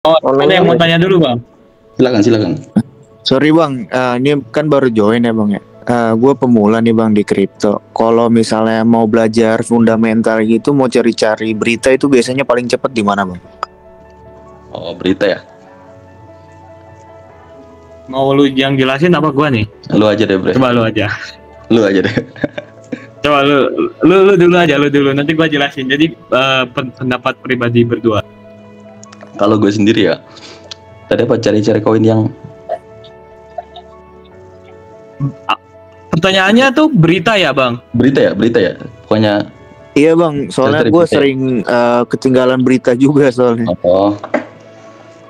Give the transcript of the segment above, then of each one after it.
Oh, ada yang mau Follow-nya tanya dulu bang? Silakan. Sorry bang, ini kan baru join ya bang ya. Gue pemula nih bang di kripto. Kalau misalnya mau belajar fundamental gitu, mau cari-cari berita itu biasanya paling cepat di mana bang? Oh, berita ya. Mau lu yang jelasin apa gua nih? Lu aja deh, Bre. Coba lu aja. Lu aja deh. Coba lu dulu aja, lu dulu. Nanti gua jelasin. Jadi pendapat pribadi berdua. Kalau gue sendiri ya, tadi apa cari-cari koin yang Pertanyaannya tuh berita ya bang? berita ya. Pokoknya Iya bang, soalnya Cari gue berita ya? sering ketinggalan berita juga soalnya. oh.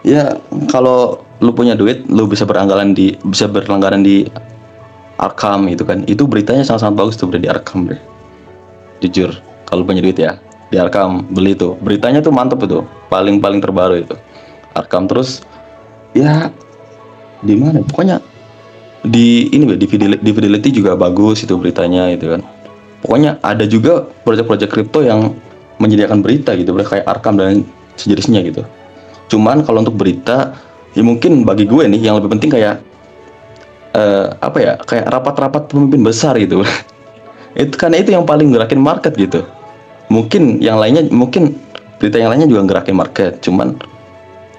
Ya, kalau lu punya duit, lu bisa berlangganan di Arkham itu kan. Itu beritanya sangat-sangat bagus tuh, Bre, di Arkham, Bre. Jujur, kalau punya duit ya, di Arkham beli tuh. Beritanya tuh mantep itu. Paling terbaru itu. Arkham terus ya di mana? Pokoknya di ini di Fidelity juga bagus itu beritanya itu kan. Pokoknya ada juga proyek-proyek kripto yang menyediakan berita gitu, kayak Arkham dan sejenisnya gitu. Cuman kalau untuk berita, ya mungkin bagi gue nih yang lebih penting kayak apa ya, kayak rapat-rapat pemimpin besar gitu. Itu karena itu yang paling gerakin market gitu. Mungkin berita yang lainnya juga gerakin market, cuman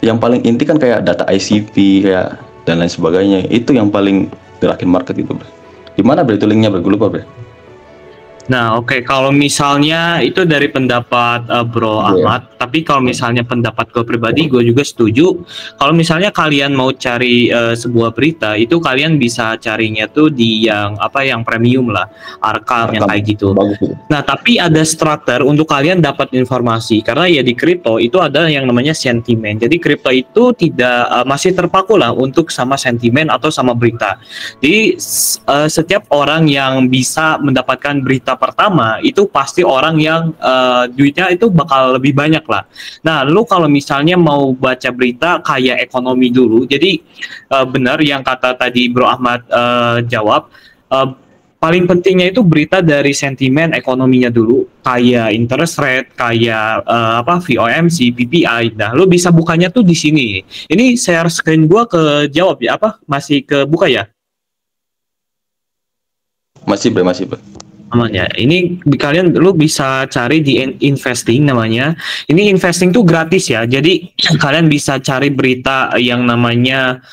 yang paling inti kan kayak data ICP kayak dan lain sebagainya, itu yang paling gerakin market gitu, Bre. Gimana, Bre, itu linknya, Bre? Gue lupa, Bre. Nah, oke. Kalau misalnya itu dari pendapat Bro Ahmad, tapi kalau misalnya pendapat gue pribadi, gue juga setuju. Kalau misalnya kalian mau cari sebuah berita, itu kalian bisa carinya tuh di yang premium lah, Arkham yang kayak gitu. Bagus itu. Nah, tapi ada starter untuk kalian dapat informasi, karena ya di kripto itu ada yang namanya sentimen. Jadi kripto itu tidak masih terpaku lah untuk sama sentimen atau sama berita. Jadi setiap orang yang bisa mendapatkan berita pertama itu pasti orang yang duitnya itu bakal lebih banyak lah. Nah, lu kalau misalnya mau baca berita kayak ekonomi dulu, jadi benar yang kata tadi Bro Ahmad jawab, paling pentingnya itu berita dari sentimen ekonominya dulu, kayak interest rate, kayak VOMC, PPI. Nah, lu bisa bukanya tuh di sini. Ini share screen gua ke jawab ya, masih ke buka ya? Masih, Bre. Namanya ini lu bisa cari di investing namanya. Ini investing tuh gratis ya, jadi kalian bisa cari berita yang namanya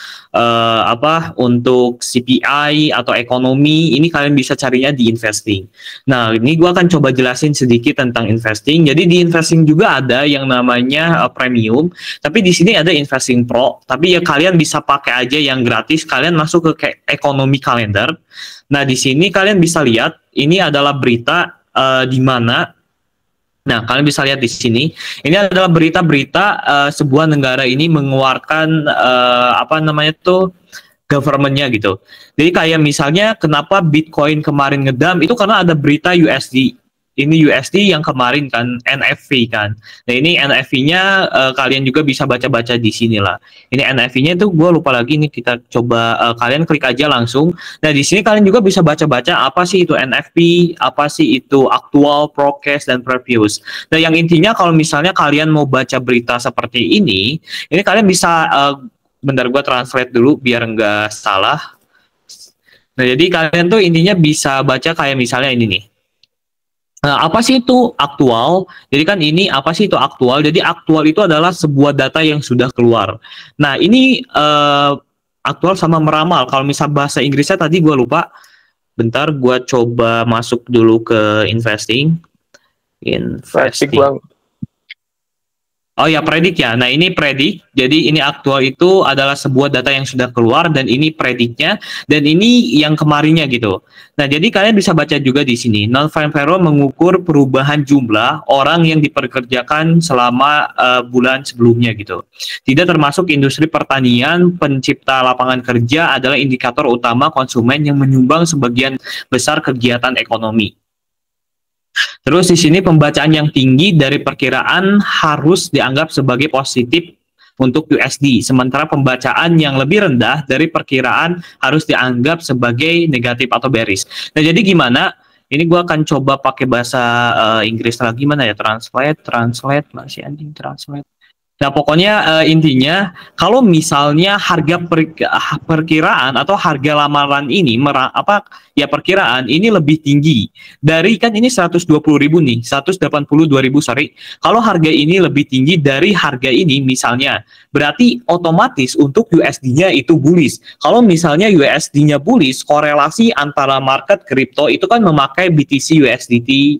untuk CPI atau ekonomi. Ini kalian bisa carinya di investing. Nah, ini gua akan coba jelasin sedikit tentang investing. Jadi di investing juga ada yang namanya premium, tapi di sini ada investing pro. Tapi ya kalian bisa pakai aja yang gratis. Kalian masuk ke ekonomi calendar. Nah, di sini kalian bisa lihat ini adalah berita di mana. Nah, kalian bisa lihat di sini. Ini adalah berita-berita sebuah negara ini mengeluarkan government-nya gitu. Jadi kayak misalnya kenapa Bitcoin kemarin ngedam itu karena ada berita USD. Ini USD yang kemarin kan NFV kan. Nah, ini NFV-nya kalian juga bisa baca-baca di sini lah. Ini NFV-nya itu gue lupa lagi nih, kita coba kalian klik aja langsung. Nah, di sini kalian juga bisa baca-baca apa sih itu NFP, apa sih itu aktual, forecast, dan previous. Nah, yang intinya kalau misalnya kalian mau baca berita seperti ini kalian bisa bentar gue translate dulu biar nggak salah. Nah, jadi kalian tuh intinya bisa baca kayak misalnya ini nih. Nah, apa sih itu aktual? Jadi kan ini apa sih itu aktual? Jadi aktual itu adalah sebuah data yang sudah keluar. Nah, ini aktual sama meramal. Kalau misal bahasa Inggrisnya tadi gue lupa. Bentar, gue coba masuk dulu ke investing. Bang. Oh ya, predik ya. Nah, ini predik. Jadi ini aktual itu adalah sebuah data yang sudah keluar dan ini prediknya dan ini yang kemarinnya gitu. Nah, jadi kalian bisa baca juga di sini. Non-farm payroll mengukur perubahan jumlah orang yang dipekerjakan selama bulan sebelumnya gitu. Tidak termasuk industri pertanian, pencipta lapangan kerja adalah indikator utama konsumen yang menyumbang sebagian besar kegiatan ekonomi. Terus di sini pembacaan yang tinggi dari perkiraan harus dianggap sebagai positif untuk USD, sementara pembacaan yang lebih rendah dari perkiraan harus dianggap sebagai negatif atau bearish. Nah, jadi gimana? Ini gue akan coba pakai bahasa Inggris lagi, gimana ya? Translate, masih anjing translate. Nah, pokoknya intinya kalau misalnya harga perkiraan atau harga lamaran ini perkiraan ini lebih tinggi dari, kan ini 120.000 nih, 182.000 sorry. Kalau harga ini lebih tinggi dari harga ini misalnya, berarti otomatis untuk USD-nya itu bullish. Kalau misalnya USD-nya bullish, korelasi antara market kripto itu kan memakai BTC USDT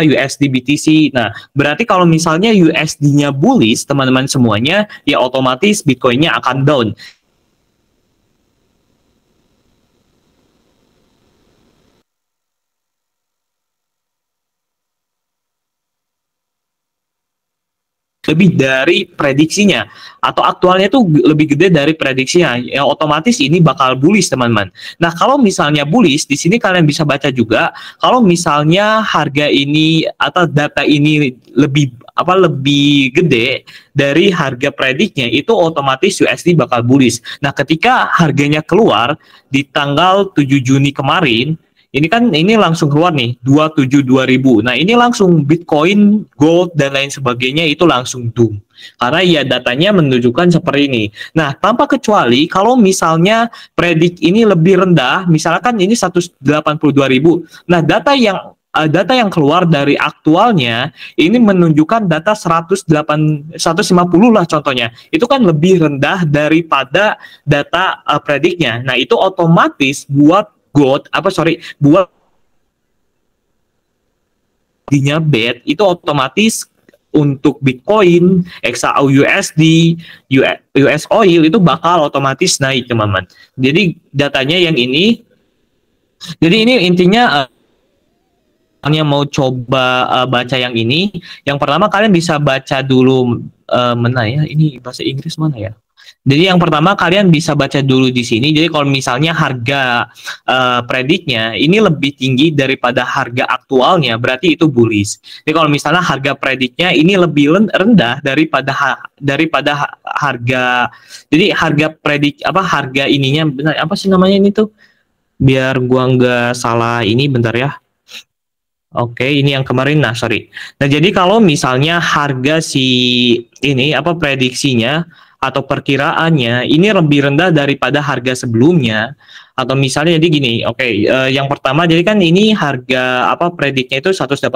USD BTC. Nah, berarti kalau misalnya USD-nya bullish, teman-teman semuanya, ya otomatis Bitcoin-nya akan down. Lebih dari prediksinya atau aktualnya itu lebih gede dari prediksinya, yang otomatis ini bakal bullish, teman-teman. Nah, kalau misalnya bullish, di sini kalian bisa baca juga kalau misalnya harga ini atau data ini lebih gede dari harga prediknya, itu otomatis USD bakal bullish. Nah, ketika harganya keluar di tanggal 7 Juni kemarin, ini langsung keluar nih 27.000. Nah, ini langsung Bitcoin, gold dan lain sebagainya itu langsung doom. Karena ya datanya menunjukkan seperti ini. Nah, tanpa kecuali kalau misalnya predik ini lebih rendah, misalkan ini 182.000. Nah, data yang keluar dari aktualnya ini menunjukkan data 150 lah contohnya. Itu kan lebih rendah daripada data prediknya. Nah, itu otomatis buat dinya bad, itu otomatis untuk Bitcoin, XAUUSD, US Oil itu bakal otomatis naik, teman-teman. Jadi datanya yang ini. Jadi ini intinya yang mau coba baca yang ini, yang pertama kalian bisa baca dulu mana ya? Ini bahasa Inggris mana ya? Jadi yang pertama kalian bisa baca dulu di sini. Jadi kalau misalnya harga prediknya ini lebih tinggi daripada harga aktualnya, berarti itu bullish. Jadi kalau misalnya harga prediknya ini lebih rendah daripada harga, jadi harga predik harga ininya benar apa sih namanya ini tuh? Biar gua nggak salah ini, bentar ya. Oke, ini yang kemarin. Nah, sorry. Nah, jadi kalau misalnya harga prediksinya atau perkiraannya ini lebih rendah daripada harga sebelumnya, atau misalnya jadi gini, yang pertama jadi kan ini harga prediknya itu 182.000.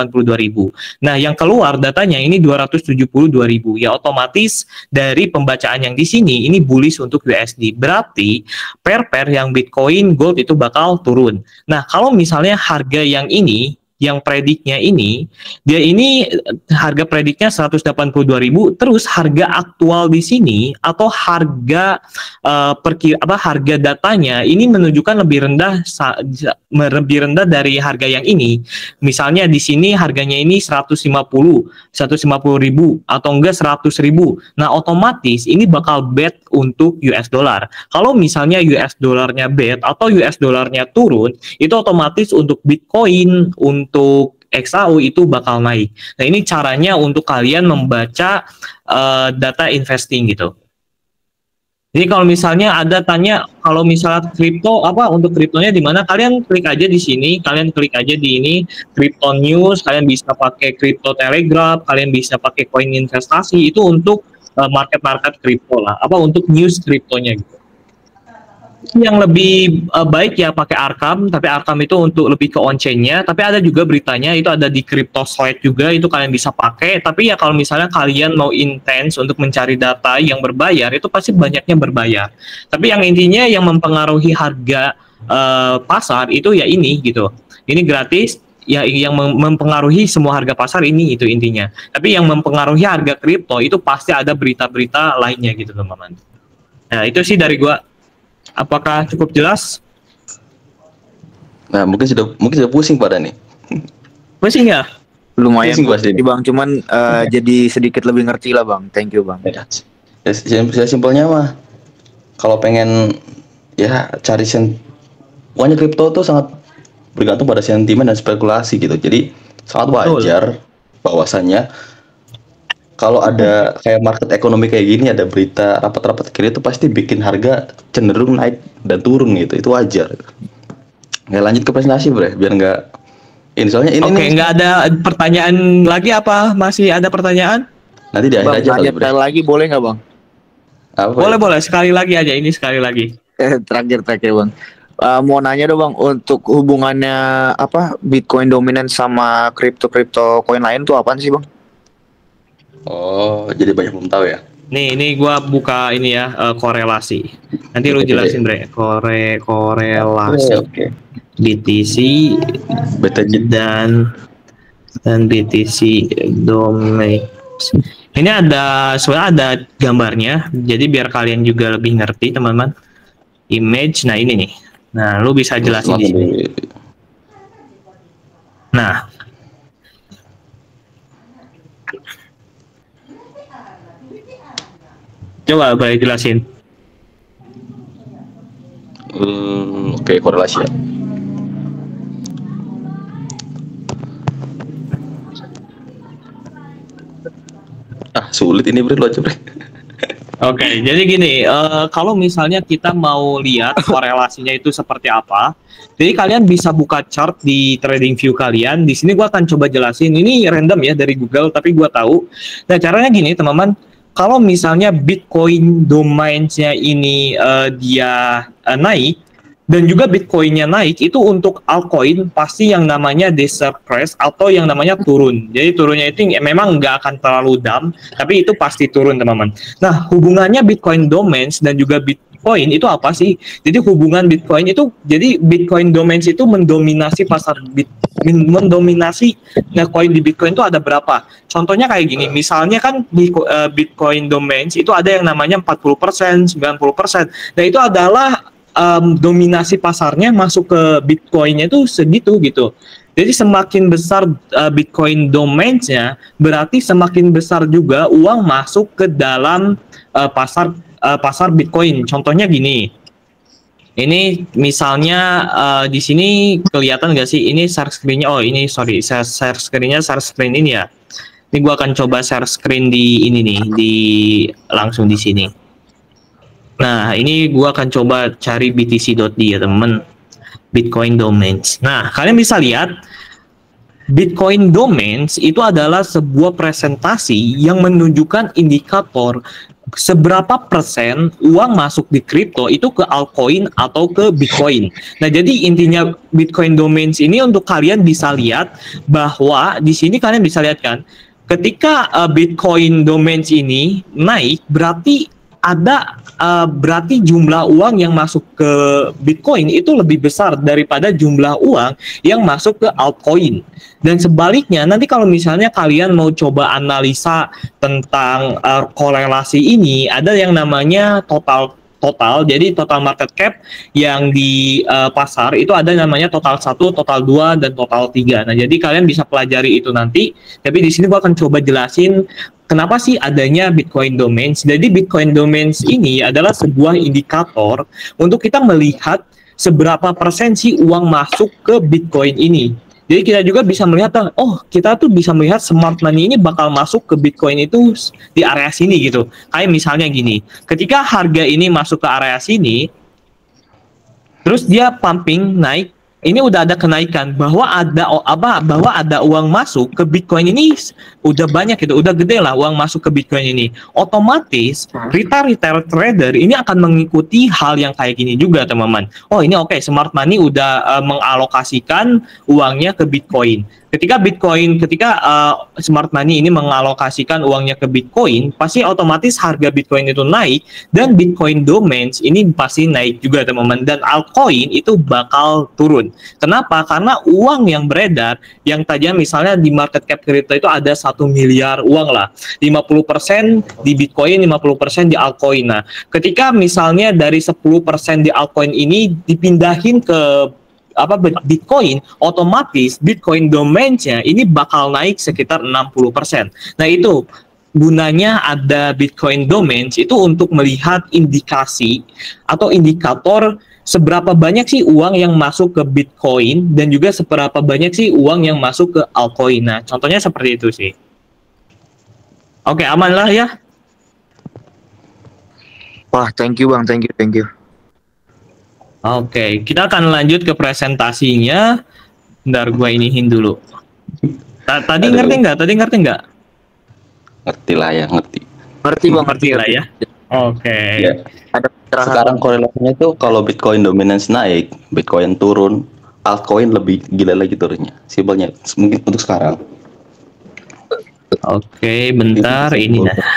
Nah, yang keluar datanya ini 272.000. Ya otomatis dari pembacaan yang di sini ini bullish untuk USD. Berarti pair yang Bitcoin, gold itu bakal turun. Nah, kalau misalnya harga yang ini yang prediknya ini, dia ini harga prediknya 182.000, terus harga aktual di sini atau harga harga datanya ini menunjukkan lebih rendah dari harga yang ini. Misalnya di sini harganya ini 150.000 atau enggak 100.000. Nah, otomatis ini bakal bad untuk US dollar. Kalau misalnya US dollarnya bad atau US dollarnya turun, itu otomatis untuk Bitcoin, untuk XAU itu bakal naik. Nah, ini caranya untuk kalian membaca data investing gitu. Jadi kalau misalnya ada tanya, kalau misalnya kripto untuk kriptonya di mana, kalian klik aja di sini, kalian klik aja di ini Crypto News, kalian bisa pakai Crypto Telegraph, kalian bisa pakai koin investasi, itu untuk market kripto lah, untuk news kriptonya gitu. Yang lebih baik ya pakai Arkham, tapi Arkham itu untuk lebih ke on-chain-nya, tapi ada juga beritanya itu ada di CryptoSlide juga, itu kalian bisa pakai. Tapi ya kalau misalnya kalian mau intens untuk mencari data yang berbayar, itu pasti banyaknya berbayar. Tapi yang intinya yang mempengaruhi harga pasar itu ya ini gitu. Ini gratis, ya yang mempengaruhi semua harga pasar ini itu intinya. Tapi yang mempengaruhi harga kripto itu pasti ada berita-berita lainnya gitu, teman-teman. Nah, itu sih dari gua. Apakah cukup jelas? Nah, mungkin sudah pusing pada nih. Pusing ya? Lumayan pusing, Bang. Cuman jadi sedikit lebih ngerti lah, Bang. Thank you, Bang. Ya, simpelnya mah kalau pengen ya cari pokoknya kripto tuh sangat bergantung pada sentimen dan spekulasi gitu. Jadi sangat wajar bahwasannya kalau ada kayak market ekonomi kayak gini, ada berita rapat-rapat kiri itu pasti bikin harga cenderung naik dan turun gitu. Itu wajar. Nggak, lanjut ke presentasi, Bre, biar nggak ini soalnya ini. Oke, nggak ada pertanyaan lagi apa? Masih ada pertanyaan? Nanti di akhir Bang, aja kali, tanya Bre. sekali lagi boleh nggak bang? Apa Boleh ya? boleh sekali lagi aja, ini sekali lagi. Terakhir bang. Mau nanya dong bang, untuk hubungannya apa Bitcoin dominan sama kripto koin lain tuh apaan sih bang? Oh, jadi banyak belum tahu ya. Nih gua buka ini ya, korelasi. Nanti lu Oke, jelasin Bre, korelasi oke. BTC BTC. dan BTC domain. Ini sebenarnya ada gambarnya, jadi biar kalian juga lebih ngerti teman-teman. Image, nah ini nih. Nah, lu bisa jelasin di sini. Nah, coba boleh jelasin. Oke, korelasi ya. Sulit ini, Bre, lu aja, Bre. Oke, jadi gini, kalau misalnya kita mau lihat korelasinya itu seperti apa, jadi kalian bisa buka chart di TradingView kalian. Di sini gua akan coba jelasin. Ini random ya dari Google, tapi gua tahu. Nah, caranya gini, teman-teman. Kalau misalnya Bitcoin domains-nya ini dia naik, dan juga Bitcoin-nya naik, itu untuk altcoin pasti yang namanya depress atau yang namanya turun. Jadi turunnya itu memang nggak akan terlalu dump, tapi itu pasti turun teman-teman. Nah, hubungannya Bitcoin domains dan juga Bitcoin itu apa sih? Jadi hubungan Bitcoin itu, jadi Bitcoin domains itu mendominasi pasar mendominasi. Nah, koin di Bitcoin itu ada berapa? Contohnya kayak gini, misalnya kan di Bitcoin domains itu ada yang namanya 40%, 90%. Nah, itu adalah dominasi pasarnya masuk ke Bitcoin-nya itu segitu gitu. Jadi semakin besar Bitcoin domains-nya, berarti semakin besar juga uang masuk ke dalam pasar Bitcoin. Contohnya gini. Ini misalnya di sini kelihatan nggak sih? Ini share screen-nya. Oh, ini sorry, share screen-nya share screen ini ya. Ini gua akan coba share screen di ini nih, langsung di sini. Nah, ini gua akan coba cari BTC.D ya, temen. Bitcoin domains. Nah, kalian bisa lihat Bitcoin domains itu adalah sebuah presentasi yang menunjukkan indikator seberapa persen uang masuk di kripto itu ke altcoin atau ke Bitcoin. Nah, jadi intinya Bitcoin domains ini untuk kalian bisa lihat bahwa di sini kalian bisa lihat kan, ketika Bitcoin domains ini naik, berarti jumlah uang yang masuk ke Bitcoin itu lebih besar daripada jumlah uang yang masuk ke altcoin. Dan sebaliknya, nanti kalau misalnya kalian mau coba analisa tentang korelasi ini, ada yang namanya total. Jadi total market cap yang di pasar itu ada namanya total 1, total 2, dan total 3. Nah, jadi kalian bisa pelajari itu nanti. Tapi di sini gua akan coba jelasin kenapa sih adanya Bitcoin domains. Jadi Bitcoin domains ini adalah sebuah indikator untuk kita melihat seberapa persen sih uang masuk ke Bitcoin ini. Jadi kita juga bisa melihat, oh kita tuh bisa melihat smart money ini bakal masuk ke Bitcoin itu di area sini gitu. Kayak misalnya gini, ketika harga ini masuk ke area sini, terus dia pumping naik, ini udah ada kenaikan bahwa ada uang masuk ke Bitcoin ini udah banyak gitu, udah gede lah uang masuk ke Bitcoin ini. Otomatis retail trader ini akan mengikuti hal yang kayak gini juga teman-teman. Oh ini oke, smart money udah mengalokasikan uangnya ke Bitcoin. Ketika smart money ini mengalokasikan uangnya ke Bitcoin, pasti otomatis harga Bitcoin itu naik dan Bitcoin domains ini pasti naik juga teman-teman, dan altcoin itu bakal turun. Kenapa? Karena uang yang beredar yang tadinya misalnya di market cap kripto itu ada 1 miliar uang lah, 50% di Bitcoin, 50% di altcoin. Nah, ketika misalnya dari 10% di altcoin ini dipindahin ke Bitcoin, otomatis Bitcoin domains-nya ini bakal naik sekitar 60%. Nah, itu gunanya ada Bitcoin domains itu untuk melihat indikasi atau indikator seberapa banyak sih uang yang masuk ke Bitcoin dan juga seberapa banyak sih uang yang masuk ke altcoin. Nah, contohnya seperti itu sih. Oke, aman lah ya. Wah, thank you bang, thank you. Oke, kita akan lanjut ke presentasinya. Bentar, gue iniin dulu. Tadi ngerti nggak? Ngerti lah ya, ngerti. Ngerti bang, Ngerti lah ya. Oke. Ya. Ada pencerahan. Sekarang korelasinya itu kalau Bitcoin dominance naik, Bitcoin turun, altcoin lebih gila lagi turunnya. Simpelnya mungkin untuk sekarang. Oke, bentar Itu ini simpel. nah.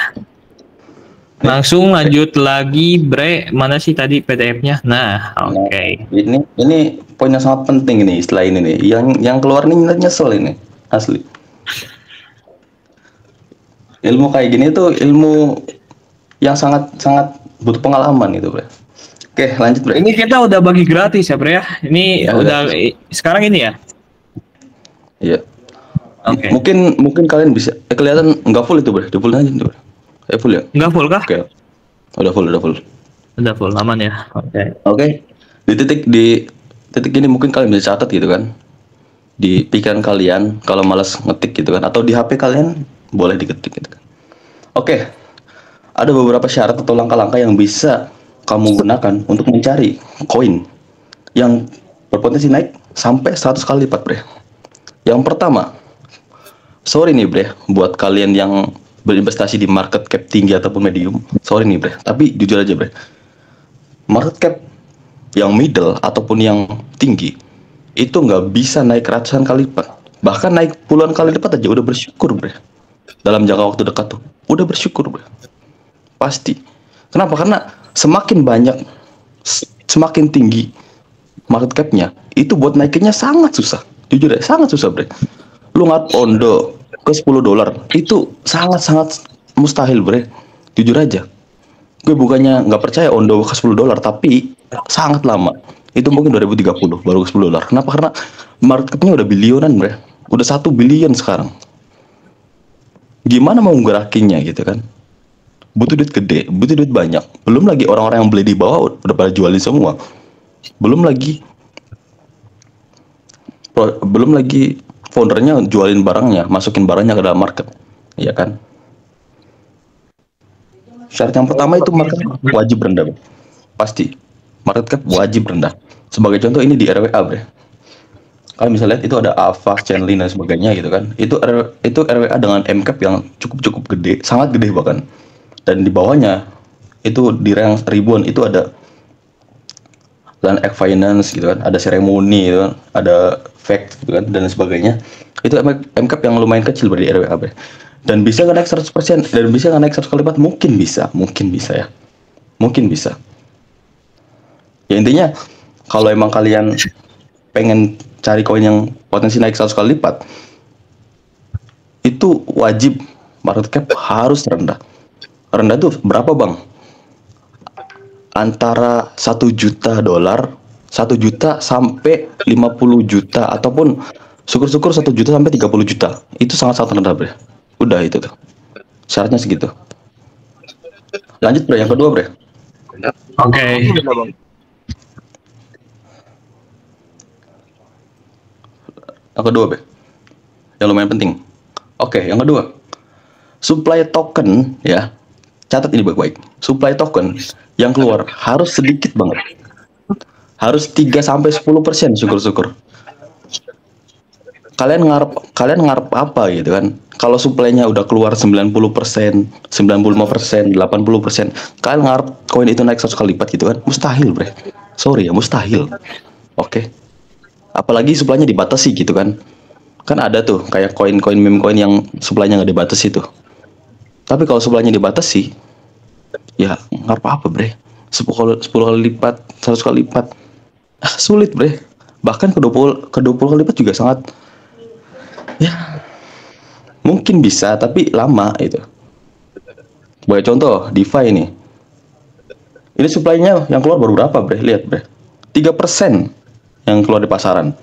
Langsung lanjut lagi, Bre. Mana sih tadi PDF-nya? Nah, oke. Ini poin yang sangat penting ini istilah ini nih. Yang keluar nih nyesel ini, asli. Ilmu kayak gini tuh ilmu yang sangat butuh pengalaman itu, Bre. Oke, lanjut, Bre. Ini kita udah bagi gratis ya, Bre ya. Ini Ya, udah sekarang ini ya. Iya. Oke. Mungkin kalian bisa kelihatan nggak full itu, Bre. Di full aja, Bre. Full ya? Nggak full kah? Oke. Udah full. Udah full, aman ya. Oke. Oke. Di titik ini mungkin kalian bisa catat gitu kan. Di pikiran kalian kalau malas ngetik gitu kan, atau di HP kalian boleh diketik gitu kan. Oke. Ada beberapa syarat atau langkah-langkah yang bisa kamu gunakan untuk mencari koin yang berpotensi naik sampai 100 kali lipat, Bre. Yang pertama, sorry nih, Bre, buat kalian yang berinvestasi di market cap tinggi ataupun medium, sorry nih, Bre, tapi jujur aja, Bre, market cap yang middle ataupun yang tinggi itu nggak bisa naik ratusan kali lipat, bahkan naik puluhan kali lipat aja udah bersyukur, Bre. Dalam jangka waktu dekat tuh udah bersyukur, Bre, pasti. Kenapa? Karena semakin tinggi market capnya, itu buat naikinnya sangat susah, jujur ya, sangat susah, Bre. Lu ngat Ondo ke $10 itu sangat mustahil, Bre, jujur aja. Gue bukannya nggak percaya Ondo ke $10, tapi sangat lama. Itu mungkin 2030 baru ke $10. Kenapa? Karena marketnya udah bilionan, Bre, udah 1 billion sekarang. Gimana mau ngerakinya gitu kan? Butuh duit gede, butuh duit banyak. Belum lagi orang-orang yang beli di bawah udah pada jualin semua. Belum lagi foundernya jualin barangnya, masukin barangnya ke dalam market, ya kan? Syarat yang pertama itu market wajib rendah, pasti. Market cap wajib rendah. Sebagai contoh ini di RWA, Bre. Kalian bisa lihat itu ada Alpha, Chainlink dan sebagainya gitu kan. Itu RWA dengan MCAP yang cukup gede, sangat gede bahkan. Dan di bawahnya itu di rank ribuan itu ada Land Egg Finance gitu kan, ada Ceremony gitu kan, ada Fact gitu kan, dan sebagainya. Itu MCAP yang lumayan kecil berarti RWA, Bre. Dan bisa nggak naik 100%, dan bisa nggak naik 100 kali lipat? Mungkin bisa ya. Mungkin bisa. Ya intinya, kalau emang kalian pengen cari koin yang potensi naik 100 kali lipat, itu wajib market cap harus rendah. Rendah tuh berapa, Bang? Antara $1 juta, 1 juta sampai 50 juta, ataupun syukur-syukur 1 juta sampai 30 juta. Itu sangat rendah, Bre. Udah itu tuh. Syaratnya segitu. Lanjut, Bre, yang kedua, Bre. Oke. Yang kedua, Bre. Yang lumayan penting. Oke, yang kedua. Supply token, ya. Catat ini baik-baik. Supply token yang keluar harus sedikit banget. Harus 3-10%, syukur-syukur. Kalian ngarep apa gitu kan? Kalau supply-nya udah keluar 90%, 95%, 80%, kalian ngarep koin itu naik 100 kali lipat gitu kan? Mustahil, Bre. Sorry ya, mustahil. Oke. Apalagi supply-nya dibatasi gitu kan? Kan ada tuh kayak koin-koin meme coin yang supply-nya nggak dibatasi tuh. Tapi kalau supply-nya dibatasi, ya ngarep apa, Bre? 10 kali lipat, 100 kali lipat. Sulit, Bre. Bahkan ke 20 kali lipat juga sangat, ya mungkin bisa, tapi lama itu. Sebagai contoh, DeFi ini supply-nya yang keluar baru berapa, Bre? Lihat, Bre. 3% yang keluar di pasaran.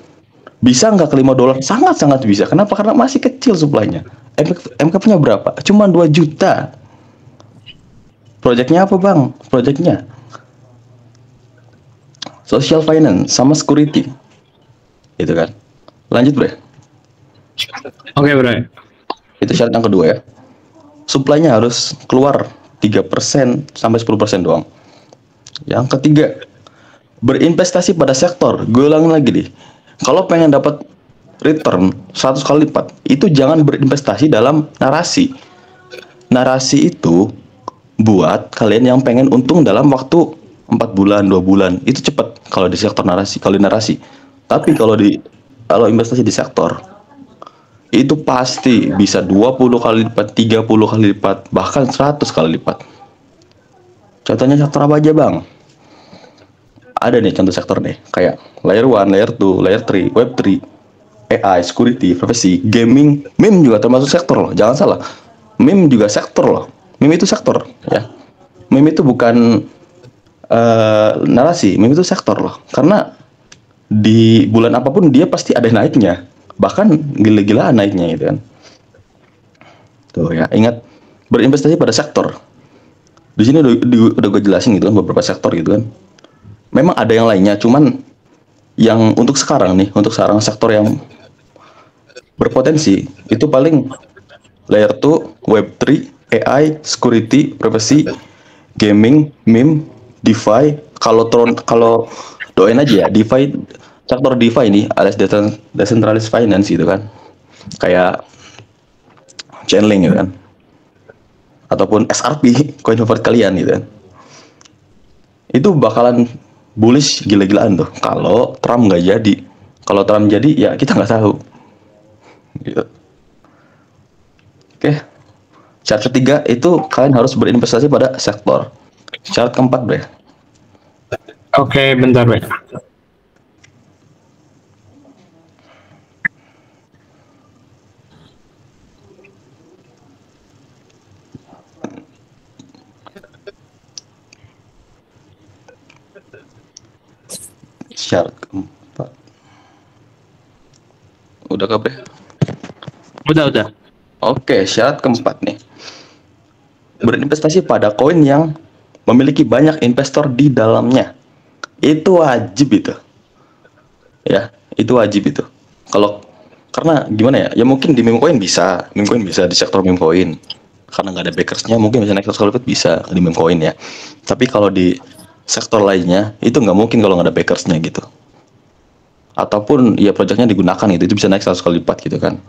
Bisa nggak ke $5? Sangat bisa. Kenapa? Karena masih kecil supply-nya. MCAP-nya berapa? Cuma 2 juta. Projectnya apa, Bang? Projectnya social finance sama security. Itu kan. Lanjut, Bre. Oke, Bre. Itu syarat yang kedua ya. Supply-nya harus keluar 3% sampai 10% doang. Yang ketiga, berinvestasi pada sektor. Gue ulangi lagi deh. Kalau pengen dapat return 100 kali lipat, itu jangan berinvestasi dalam narasi. narasi itu buat kalian yang pengen untung dalam waktu 4 bulan, 2 bulan. Itu cepat kalau di sektor narasi, kalau di narasi. Tapi kalau investasi di sektor itu pasti bisa 20 kali lipat, 30 kali lipat, bahkan 100 kali lipat. Contohnya sektor apa aja, Bang? Ada nih contoh sektor nih, kayak layer 1, layer 2, layer 3, web 3, AI, security, privacy, gaming, meme juga termasuk sektor loh. Jangan salah. Meme juga sektor loh. Meme itu sektor, ya. Meme itu bukan narasi, meme itu sektor loh. Karena di bulan apapun dia pasti ada naiknya. Bahkan gila-gilaan naiknya gitu kan. Tuh ya, ingat berinvestasi pada sektor. Di sini udah gue jelasin gitu kan beberapa sektor gitu kan. Memang ada yang lainnya, cuman yang untuk sekarang sektor yang berpotensi itu paling layer 2, web 3, AI, security, privacy, gaming, meme, DeFi. Kalau doain aja ya, DeFi, sektor DeFi ini alias decentralized finance gitu kan, kayak Chainlink gitu kan, ataupun XRP, coin favorit kalian gitu kan, itu bakalan bullish gila-gilaan tuh kalau Trump nggak jadi. Kalau Trump jadi ya kita nggak tahu gitu. Oke, syarat ketiga itu kalian harus berinvestasi pada sektor. Syarat keempat, Bre. Oke, bentar, Bre. Syarat keempat. Udah kah, Bre? Udah. Oke, syarat keempat nih. Berinvestasi pada koin yang memiliki banyak investor di dalamnya. Itu wajib itu. Ya, itu wajib itu. Karena gimana ya? Ya mungkin di meme coin bisa di sektor meme coin. Karena nggak ada backersnya, mungkin bisa naik 100 kali lipat bisa di meme coin ya. Tapi kalau di sektor lainnya itu nggak mungkin kalau nggak ada backersnya gitu. Ataupun ya proyeknya digunakan itu bisa naik 100 kali lipat gitu kan.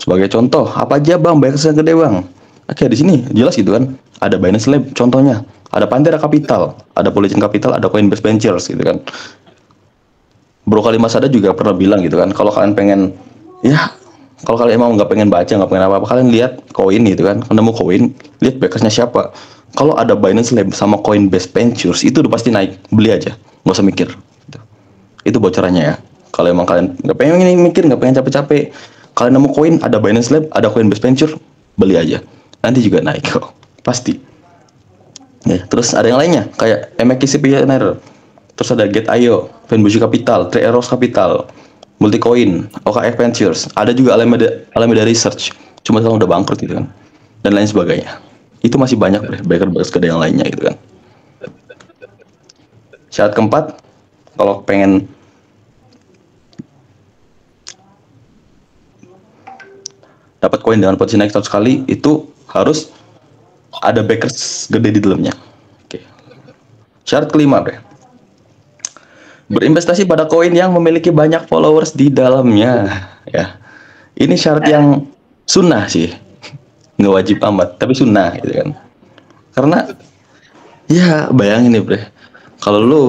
Sebagai contoh, apa aja, Bang, backersnya gede, Bang? Oke, di sini jelas gitu kan. Ada Binance Lab contohnya, ada Pantera Capital, ada Polychain Capital, ada Coinbase Ventures gitu kan. Bro Kalimasada juga pernah bilang gitu kan, kalau kalian pengen, ya kalau kalian emang nggak pengen baca, nggak pengen apa-apa, kalian lihat koin gitu kan, nemu koin, lihat backersnya siapa. Kalau ada Binance Lab sama Coinbase Ventures itu udah pasti naik, beli aja, nggak usah mikir. Gitu. Itu bocorannya ya. Kalau emang kalian nggak pengen mikir, nggak pengen capek-capek, kalian nemu koin, ada Binance Lab, ada Coinbase Ventures, beli aja. Nanti juga naik kok, pasti. Ya, terus ada yang lainnya kayak MXC Pioneer, terus ada Get.io, Venbushi Capital, Three Arrows Capital, Multicoin, OKF Ventures, ada juga Alameda Research, cuma sekarang udah bangkrut gitu kan, dan lain sebagainya. Itu masih banyak backer-backer gede yang lainnya gitu kan. Syarat keempat, kalau pengen dapat koin dengan potensi naik 100 kali, itu harus ada backers gede di dalamnya. Oke. Syarat kelima, Bre. Berinvestasi pada koin yang memiliki banyak followers di dalamnya. Ya. Ini syarat yang sunnah sih. Nggak wajib amat, tapi sunnah gitu kan. Karena ya bayangin nih, Bre. Kalau lu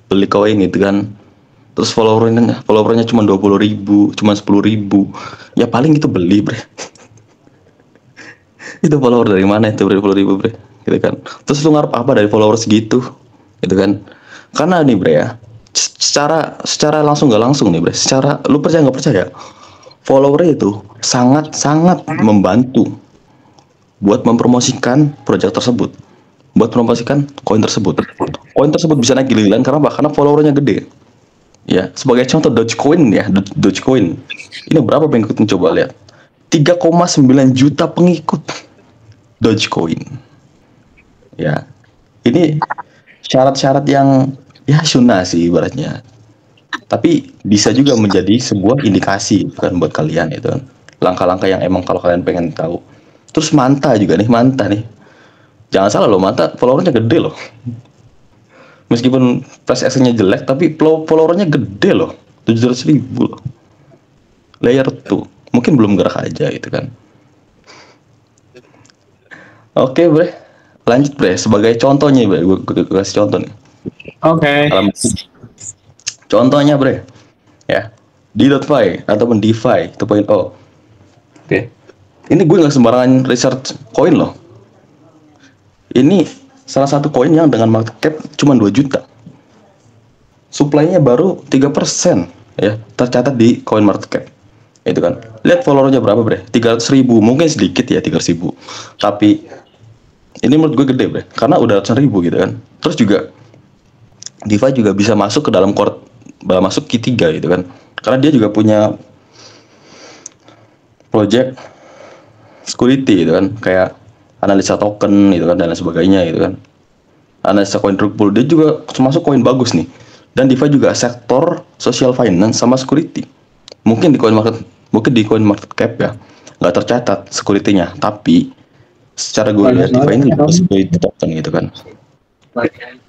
beli koin gitu kan, terus followernya cuma 20.000, cuma 10.000, ya paling itu beli, Bre. Itu follower dari mana itu, Bre, 10.000, Bre, gitu kan. Terus lu ngarep apa dari follower segitu, gitu kan. Karena nih, Bre, ya, secara langsung nggak langsung nih, Bre, secara lu percaya nggak percaya, follower itu sangat membantu buat mempromosikan proyek tersebut, buat mempromosikan koin tersebut. Koin tersebut bisa naik gila-gilaan karena apa? Karena followernya gede. Ya, sebagai contoh Dogecoin ya, Dogecoin. Ini berapa pengikutnya, coba lihat. 3,9 juta pengikut Dogecoin. Ya. Ini syarat-syarat yang ya sunnah sih ibaratnya. Tapi bisa juga menjadi sebuah indikasi kan buat kalian itu kan. Langkah-langkah yang emang kalau kalian pengen tahu. Terus Manta juga nih, Manta nih. Jangan salah loh, Manta followernya gede loh. Meskipun price action-nya jelek, tapi followernya gede loh, 700.000 loh. Layer 2, mungkin belum gerak aja gitu kan. Oke, Bre. Lanjut, Bre. Sebagai contohnya, Bre. Gue kasih contoh nih. Oke. Contohnya, Bre. Ya. Di DeFi ataupun DeFi 2.0. Oke. Ini gue nggak sembarangan research koin loh. Ini salah satu koin yang dengan market cap cuma 2 juta. Supply-nya baru 3% ya, tercatat di coin market cap. Itu kan. Lihat followernya berapa, Bre? 300.000. Mungkin sedikit ya 300.000. Tapi ini menurut gue gede, Bre. Karena udah ratusan ribu gitu kan. Terus juga DeFi juga bisa masuk ke dalam masuk Q3 gitu kan. Karena dia juga punya project security gitu kan, kayak analisa token gitu kan dan lain sebagainya gitu kan. Analisa koin rug pull dia juga termasuk koin bagus nih. Dan DeFi juga sektor social finance sama security. Mungkin di coin market cap ya nggak tercatat security-nya, tapi secara gue lihat DeFi ini lebih security token gitu kan.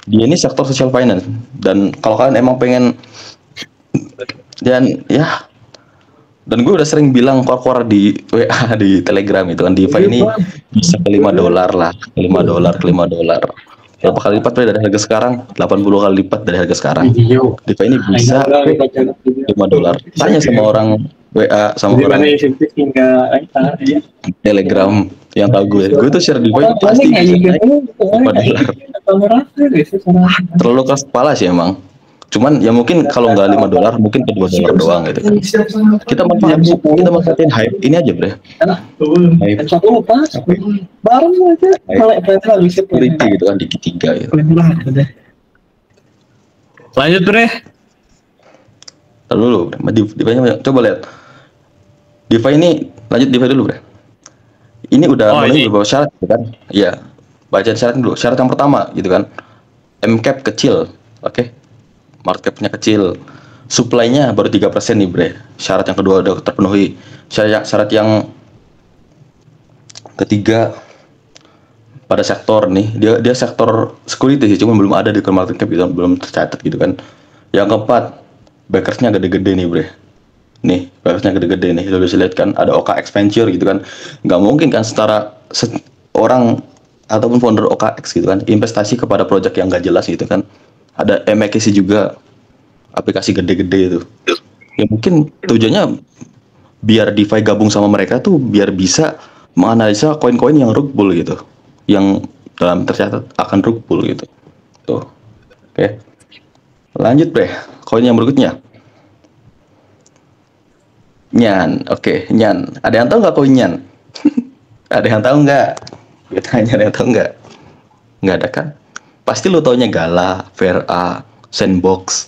Dia ini sektor social finance, dan kalau kalian emang pengen dan gue udah sering bilang kor di WA di Telegram itu kan, DeFi ini bisa ke $5 lah, $5 berapa kali lipat dari harga sekarang, 80 kali lipat dari harga sekarang. DeFi ini bisa $5. Tanya sama orang WA, sama orang Telegram yang tahu gue tuh share DeFi pasti bisa naik $5. Terlalu keras kepala sih emang. Cuman ya mungkin kalau nggak $5 mungkin ke $2 doang gitu kan. Kita manfaatin hype ini aja, Bre. Hype Barang aja kalau security gitu kan di Q3 gitu. Lanjut, Bre. Dulu, DeFi-nya coba lihat. DeFi ini lanjut DeFi dulu, Bre. Ini udah mulai beberapa syarat gitu kan. Iya. Baca syarat dulu. Syarat yang pertama gitu kan. MCAP kecil. Oke. Market cap-nya kecil, supply-nya baru 3% nih, Bre. Syarat yang kedua udah terpenuhi. Syarat yang ketiga pada sektor nih, dia sektor security sih, cuma belum ada di market cap gitu, belum tercatat gitu kan. Yang keempat, backers-nya gede-gede nih, Bre. Nih, backers-nya gede-gede nih, lo bisa lihat kan, ada OKX Venture gitu kan. Nggak mungkin kan orang ataupun founder OKX gitu kan investasi kepada project yang nggak jelas gitu kan. Ada MXC juga, aplikasi gede-gede itu. Ya mungkin tujuannya biar DeFi gabung sama mereka tuh biar bisa menganalisa koin-koin yang rug pull gitu, yang dalam tercatat akan rug pull gitu. Tuh. Oke. Lanjut, Bre. Koin yang berikutnya. Nyan. Oke, Nyan. Ada yang tahu nggak koin Nyan? Ada yang tahu nggak? Gue tanya, ada yang tahu nggak? Nggak ada kan? Pasti lo taunya Gala, Vera, Sandbox,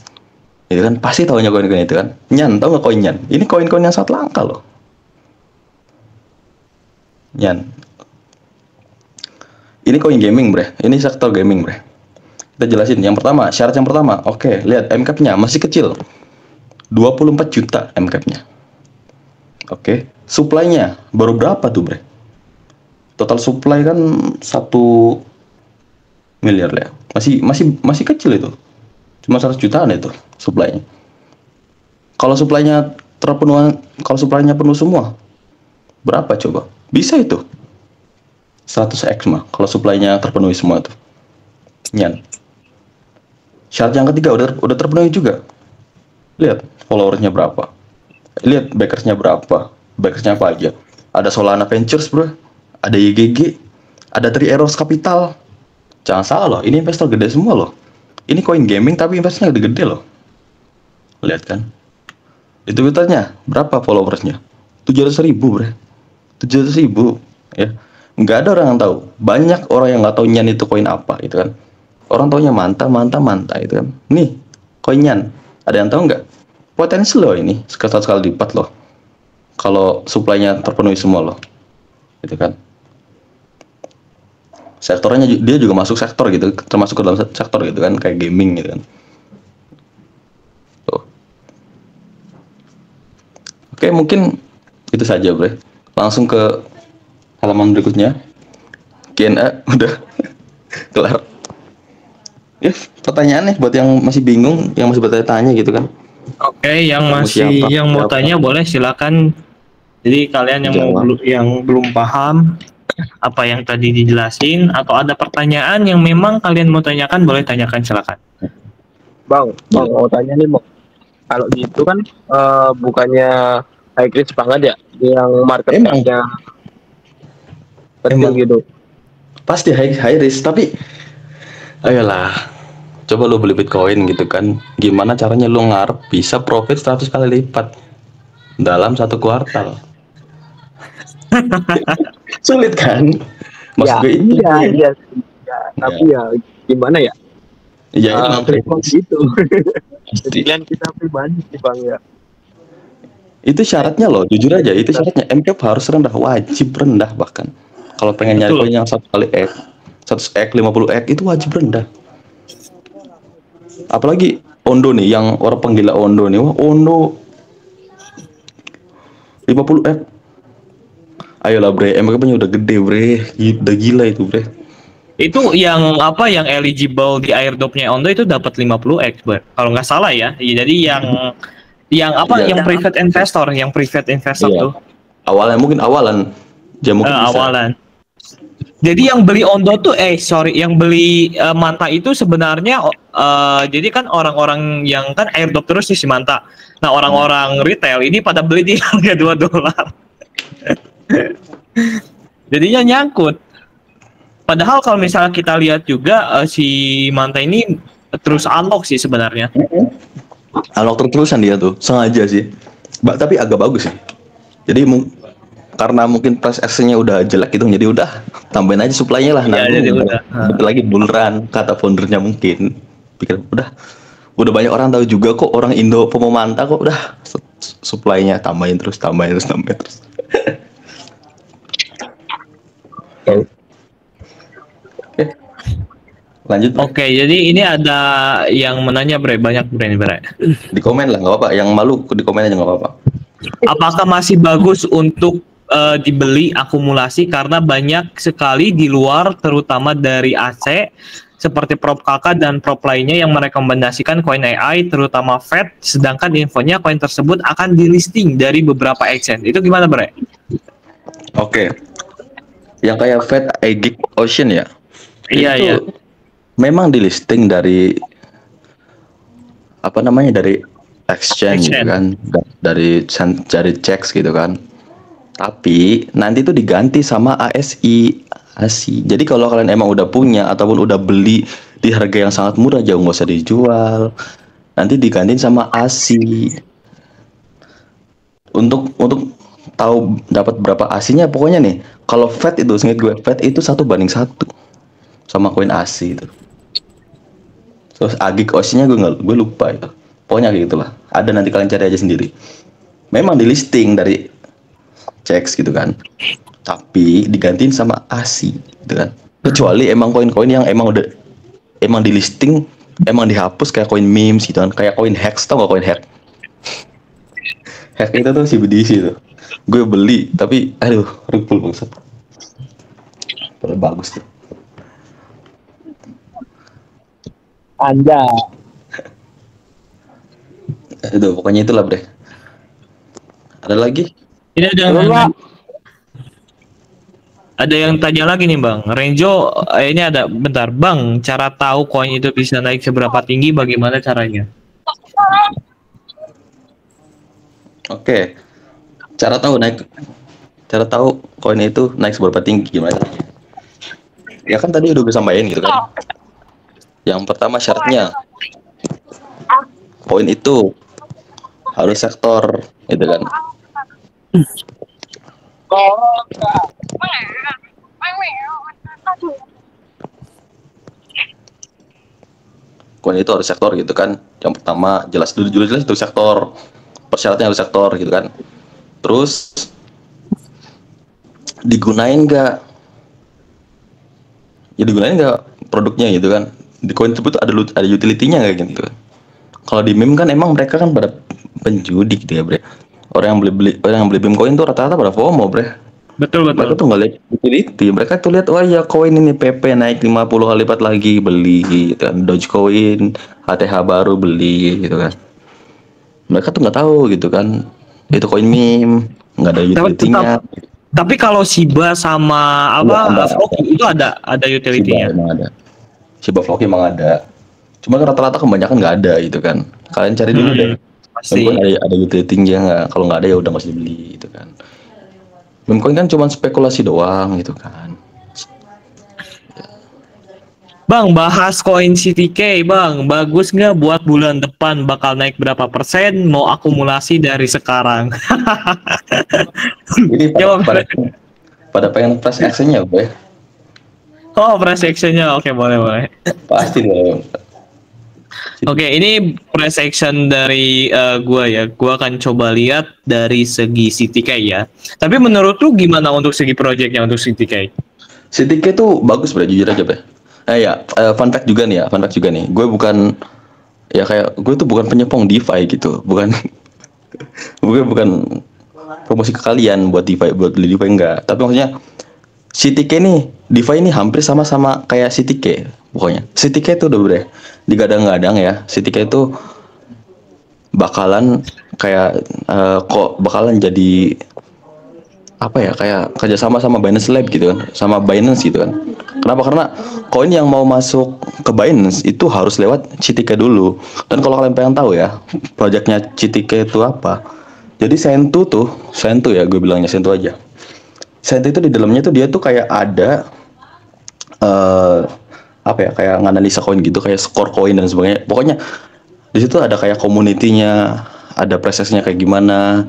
itu kan pasti taunya koin-koin itu kan. Nyan, tau nggak koin Nyan? Ini koin-koin yang sangat langka loh. Nyan, ini koin gaming, Bre. Ini sektor gaming, Bre. Kita jelasin. Yang pertama, syarat yang pertama. Oke, lihat MCAP-nya masih kecil, 24 juta MCAP-nya. Oke, supply-nya baru berapa tuh, Bre? Total supply kan 1 miliar ya, masih kecil itu, cuma 100 jutaan itu supply-nya. Kalau supply-nya penuh semua, berapa coba? Bisa itu 100x mah kalau supply-nya terpenuhi semua itu. Nyan. Syarat yang ketiga udah terpenuhi juga. Lihat followersnya berapa, lihat backersnya berapa, backersnya apa aja. Ada Solana Ventures, Bro, ada YGG, ada Three Arrows Capital. Jangan salah loh, ini investor gede semua loh. Ini koin gaming tapi investornya gede-gede loh. Lihat kan. Itu Twitternya berapa followersnya? 700.000, Bre. 700.000 ya. Nggak ada orang yang tahu. Banyak orang yang nggak tahu Nyan itu koin apa gitu kan. Orang taunya manta itu kan. Nih, koin Nyan. Ada yang tahu nggak? Potensi loh ini sekitar sekali lipat loh. Kalau supply-nya terpenuhi semua loh. Gitu kan. Sektornya dia juga masuk sektor gitu, termasuk ke dalam sektor gitu kan, kayak gaming gitu kan. Tuh. Oke, mungkin itu saja, Bre. Langsung ke halaman berikutnya. Q&A udah kelar. Ya, pertanyaan nih buat yang masih bingung, yang masih bertanya-tanya gitu kan. Oke, yang mau tanya boleh silakan. Jadi kalian yang belum paham apa yang tadi dijelasin, atau ada pertanyaan yang memang kalian mau tanyakan, boleh tanyakan, silakan. Bang, mau tanya nih bang. Kalau gitu kan bukannya high risk banget ya, yang market Emang. cap-nya kecil Emang. gitu. Pasti high risk, tapi ayolah, coba lu beli Bitcoin gitu kan, gimana caranya lu ngarep bisa profit 100 kali lipat dalam 1 kuartal? Sulit kan? Maksud gue ini Iya. Tapi ya gimana ya? ya itu namanya Memang gitu. pasti. Pilihan kita pribadi sih bang ya. Itu syaratnya loh, jujur aja itu syaratnya, MCAP harus rendah, wajib rendah bahkan. Kalau pengen nyari Betul. koin yang 1 kali X, 100x, 50x itu wajib rendah. Apalagi Ondo nih, yang orang penggila Ondo nih, wah Ondo 50x. Ayolah bre, MCAP-nya udah gede bre, udah gila itu bre. Itu yang apa, yang eligible di airdropnya Ondo itu dapat 50x, kalau nggak salah ya. Jadi yang apa, Iya. yang private investor Iya. tuh. Awalnya mungkin dia mungkin bisa. Awalan. Jadi yang beli Ondo tuh yang beli Manta itu sebenarnya jadi kan orang-orang yang kan airdrop terus di si Manta. Nah, orang-orang retail ini pada beli di harga $2. Jadinya nyangkut. Padahal kalau misalnya kita lihat juga si Manta ini terus unlock sih sebenarnya. Unlock terus-terusan dia tuh, sengaja sih. Tapi agak bagus sih. Jadi karena mungkin price action-nya udah jelek gitu, jadi udah tambahin aja supply-nya lah. Iya, jadi udah. Bentar lagi bull run, kata foundernya mungkin. Pikir udah banyak orang tahu juga kok, orang Indo pemomanta kok, udah supply-nya tambahin terus. Oke. Lanjut. Oke, jadi ini ada yang menanya banyak bre. Di komen lah, nggak apa-apa. Yang malu di komen aja nggak apa-apa. Apakah masih bagus untuk dibeli akumulasi, karena banyak sekali di luar, terutama dari AC seperti Prop Kakak dan Prop lainnya yang merekomendasikan koin AI, terutama Fed, sedangkan infonya koin tersebut akan di listing dari beberapa exchange. Itu gimana bre? Oke. Yang kayak Fed, Agic, Ocean ya. Iya. Memang di listing dari dari exchange. Gitu kan, dari checks gitu kan. Tapi nanti itu diganti sama ASI. Jadi kalau kalian emang udah punya ataupun udah beli di harga yang sangat murah, jauh nggak usah dijual. Nanti digantiin sama ASI. Untuk tahu dapat berapa ASI-nya, pokoknya nih, kalau Fed itu, seingat gue, Fed itu 1:1 sama koin ASI itu. Terus Agic Ocean-nya gue lupa itu. Pokoknya kayak gitulah. Ada, nanti kalian cari aja sendiri. Memang di listing dari checks gitu kan. Tapi digantiin sama ASI gitu kan. Kecuali emang koin-koin yang emang di listing, emang dihapus, kayak koin memes gitu kan. Kayak koin Hex, tau gak koin Hex? Hex itu tuh CBDC tuh. Gue beli tapi aduh, ripple banget. Padahal bagus tuh. Anda. Itu pokoknya itulah bre. Ada lagi? Ini ada yang tanya lagi nih bang. Renjo, ini ada, bentar bang. Cara tahu koin itu bisa naik seberapa tinggi? Bagaimana caranya? Oke. Cara tahu koin itu naik seberapa tinggi gimana? Ya kan tadi udah gue sampaikan gitu kan. Yang pertama syaratnya, koin itu harus sektor gitu kan. Koin itu harus sektor gitu kan. Yang pertama jelas itu sektor. Persyaratannya harus sektor gitu kan. Terus digunain nggak? Ya digunain nggak produknya gitu kan. Di koin tersebut ada utility-nya nggak gitu kan. Kalau di meme kan emang mereka kan pada penjudi gitu ya bre. Orang yang beli meme koin tuh rata-rata pada FOMO bre. Betul. Mereka tuh nggak lihat utility. Mereka tuh lihat, oh ya koin ini PP naik 50 kali lipat lagi, beli gitu kan. Dogecoin, HTH baru, beli gitu kan. Mereka tuh nggak tahu gitu kan, itu koin meme, nggak ada utility-nya. Tapi kalau Shiba sama Ada. Floki itu ada Shiba utility-nya. emang ada. Shiba Floki emang ada. Cuma kan rata-rata kebanyakan nggak ada gitu kan. Kalian cari dulu deh. Pasti. Meme coin ada utility-nya nggak? Kalau nggak ada ya udah nggak usah dibeli gitu kan. Meme coin kan cuma spekulasi doang gitu kan. Bang, bahas koin CTK, Bang. Bagus nggak buat bulan depan bakal naik berapa persen? Mau akumulasi dari sekarang. Ini Coba. pada pengen price action-nya, Boy. Oh, price action-nya. Oke, boleh. Pasti dong. Oke, ini price action dari gua ya. Gua akan coba lihat dari segi CTK ya. Tapi menurut lu gimana untuk segi projectnya untuk CTK? CTK tuh bagus, Bro, jujur aja, Bro. Fun fact juga nih. Gue bukan gue tuh bukan penyepong DeFi gitu, bukan bukan promosi ke kalian buat DeFi, buat beli DeFi enggak. Tapi maksudnya CTK nih, DeFi ini hampir sama-sama kayak CTK. Pokoknya CTK itu udah Bre, digadang-gadang ya. CTK itu bakalan bakalan jadi apa ya, kayak kerjasama sama Binance Lab gitu kan, sama Binance gitu kan. Kenapa? Karena koin yang mau masuk ke Binance itu harus lewat CTK dulu. Dan kalau kalian pengen tahu ya, proyeknya CTK itu apa? Jadi Sentu ya, gue bilangnya Sentu aja. Sentu itu di dalamnya tuh dia tuh kayak ada kayak nganalisa koin gitu, kayak skor koin dan sebagainya. Pokoknya di situ ada kayak community-nya, ada prosesnya kayak gimana,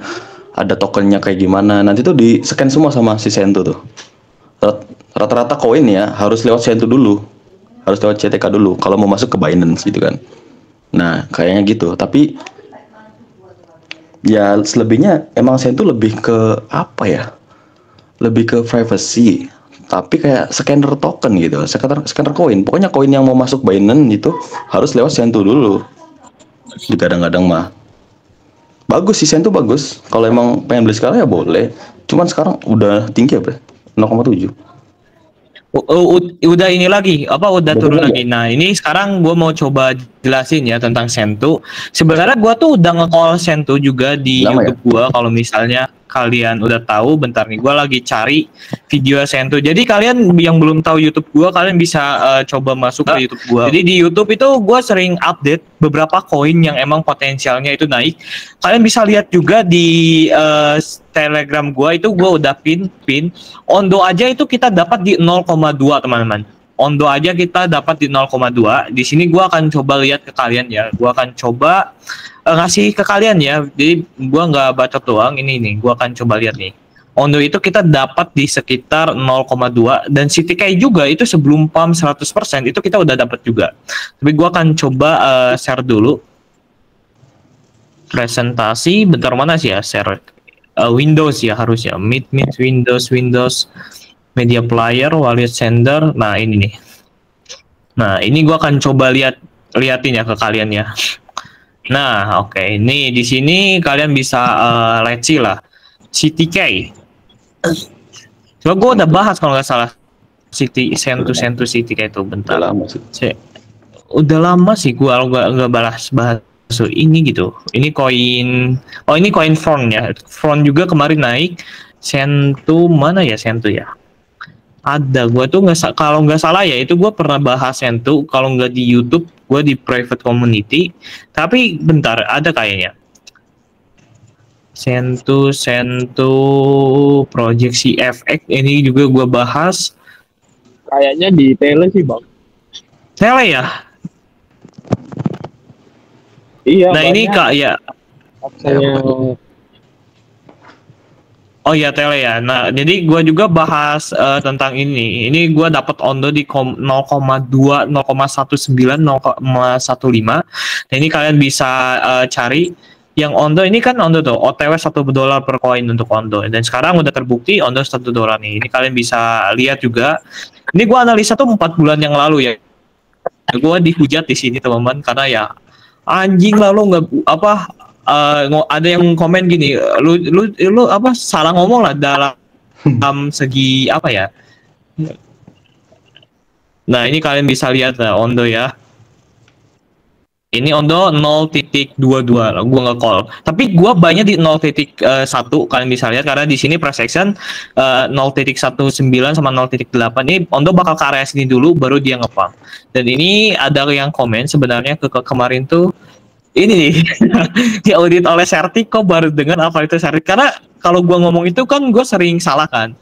ada tokennya kayak gimana. Nanti tuh di scan semua sama si Sentu tuh. Rata-rata koin ya harus lewat Sentu dulu, harus lewat CTK dulu kalau mau masuk ke Binance gitu kan. Nah kayaknya gitu. Tapi ya selebihnya emang Sentu lebih ke apa ya, lebih ke privacy. Tapi kayak scanner token gitu, scanner koin. Pokoknya koin yang mau masuk Binance itu harus lewat Sentu dulu. Digadang-gadang mah bagus sih, Sentu bagus. Kalau emang pengen beli sekarang ya boleh. Cuman sekarang udah tinggi ya, Bre? 0,7. Udah ini lagi, udah turun lagi? lagi. Nah, ini sekarang gue mau coba jelasin ya tentang Sentu. Sebenarnya gue tuh udah nge-call Sentu juga di Lama YouTube gue. Kalau misalnya kalian udah tahu, bentar nih, gue lagi cari video Sentu. Jadi kalian yang belum tahu YouTube gue, kalian bisa coba masuk ke YouTube gue. Jadi di YouTube itu gue sering update beberapa koin yang emang potensialnya itu naik. Kalian bisa lihat juga di Telegram gua itu gua udah pin Ondo aja itu kita dapat di 0,2 teman-teman. Ondo aja kita dapat di 0,2. Di sini gua akan coba lihat ke kalian ya. Gua akan coba ngasih ke kalian ya. Jadi gua nggak bacot doang, ini nih gua akan coba lihat nih. Ondo itu kita dapat di sekitar 0,2 dan CTK juga itu sebelum pump 100% itu kita udah dapat juga. Tapi gua akan coba share dulu presentasi. Bentar, mana sih ya share? Windows ya harusnya, Meet Windows Media Player, Wallet Sender. Nah ini nih. Nah ini gua akan coba liatin ya ke kalian ya. Nah oke, ini di sini kalian bisa let's see lah CTK. Coba gua udah bahas kalau nggak salah Sentu CTK itu, bentar. Udah lama sih. Udah lama sih gua nggak bahas so ini gitu. Ini koin, ini koin Front ya. Front juga kemarin naik. Sentu mana ya, Sentu ya? Ada, gua tuh kalau nggak salah ya itu gua pernah bahas Sentu. Kalau nggak di YouTube, gua di private community. Tapi bentar, ada kayaknya. Sentu Project CFX ini juga gua bahas. Kayaknya di tele sih, Bang. Tele ya? Iya. Nah ini kak ya. Oh iya tele ya. Nah jadi gua juga bahas tentang ini. Ini gua dapat Ondo di 0,2, 0,19, 0,15. Nah ini kalian bisa cari yang Ondo ini kan Ondo tuh OTW $1 per koin untuk Ondo. Dan sekarang udah terbukti Ondo $1 nih. Ini kalian bisa lihat juga. Ini gua analisa tuh 4 bulan yang lalu ya. Gua dihujat di sini teman-teman karena ya anjing lah lo nggak ada yang komen gini, lu salah ngomong lah dalam segi apa ya. Nah ini kalian bisa lihat Ondo ya, Ini Ondo 0.22 gua nge-call. Tapi gua banyak di 0.1 kalian bisa lihat karena di sini price action 0.19 sama 0.8 ini Ondo bakal ke area sini dulu baru dia ngepump. Dan ini ada yang komen sebenarnya ke kemarin tuh ini nih diaudit oleh Sertik kok baru dengan apa itu Sertik, karena kalau gua ngomong itu kan gua sering salah kan.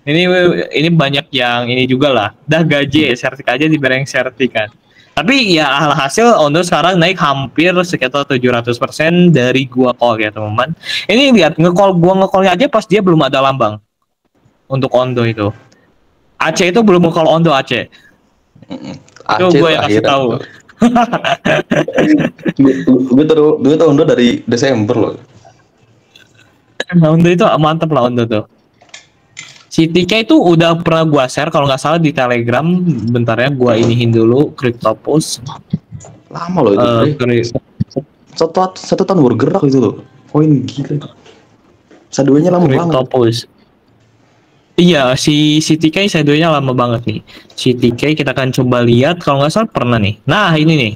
Ini banyak yang ini juga lah. Dah gaji Sertik aja dibareng Sertik kan. Tapi ya alhasil Ondo sekarang naik hampir sekitar 700% dari gua call ya teman-teman. Ini lihat ngecallnya aja pas dia belum ada lambang untuk Ondo itu. Aceh itu belum nge-call Ondo Aceh. Itu gue yang kasih tahu. gue tahu Ondo dari Desember loh. Ondo itu mantep lah Ondo tuh. Si TK itu udah pernah gua share kalau nggak salah di Telegram. Bentar ya, gua iniin dulu CryptoPost. Lama loh itu. Satu tahun bergerak itu loh. Koin gila itu. Saduanya lama banget. CryptoPost. Iya, si TK saduanya lama banget nih. Si TK kita akan coba lihat kalau nggak salah pernah nih. Nah, ini nih.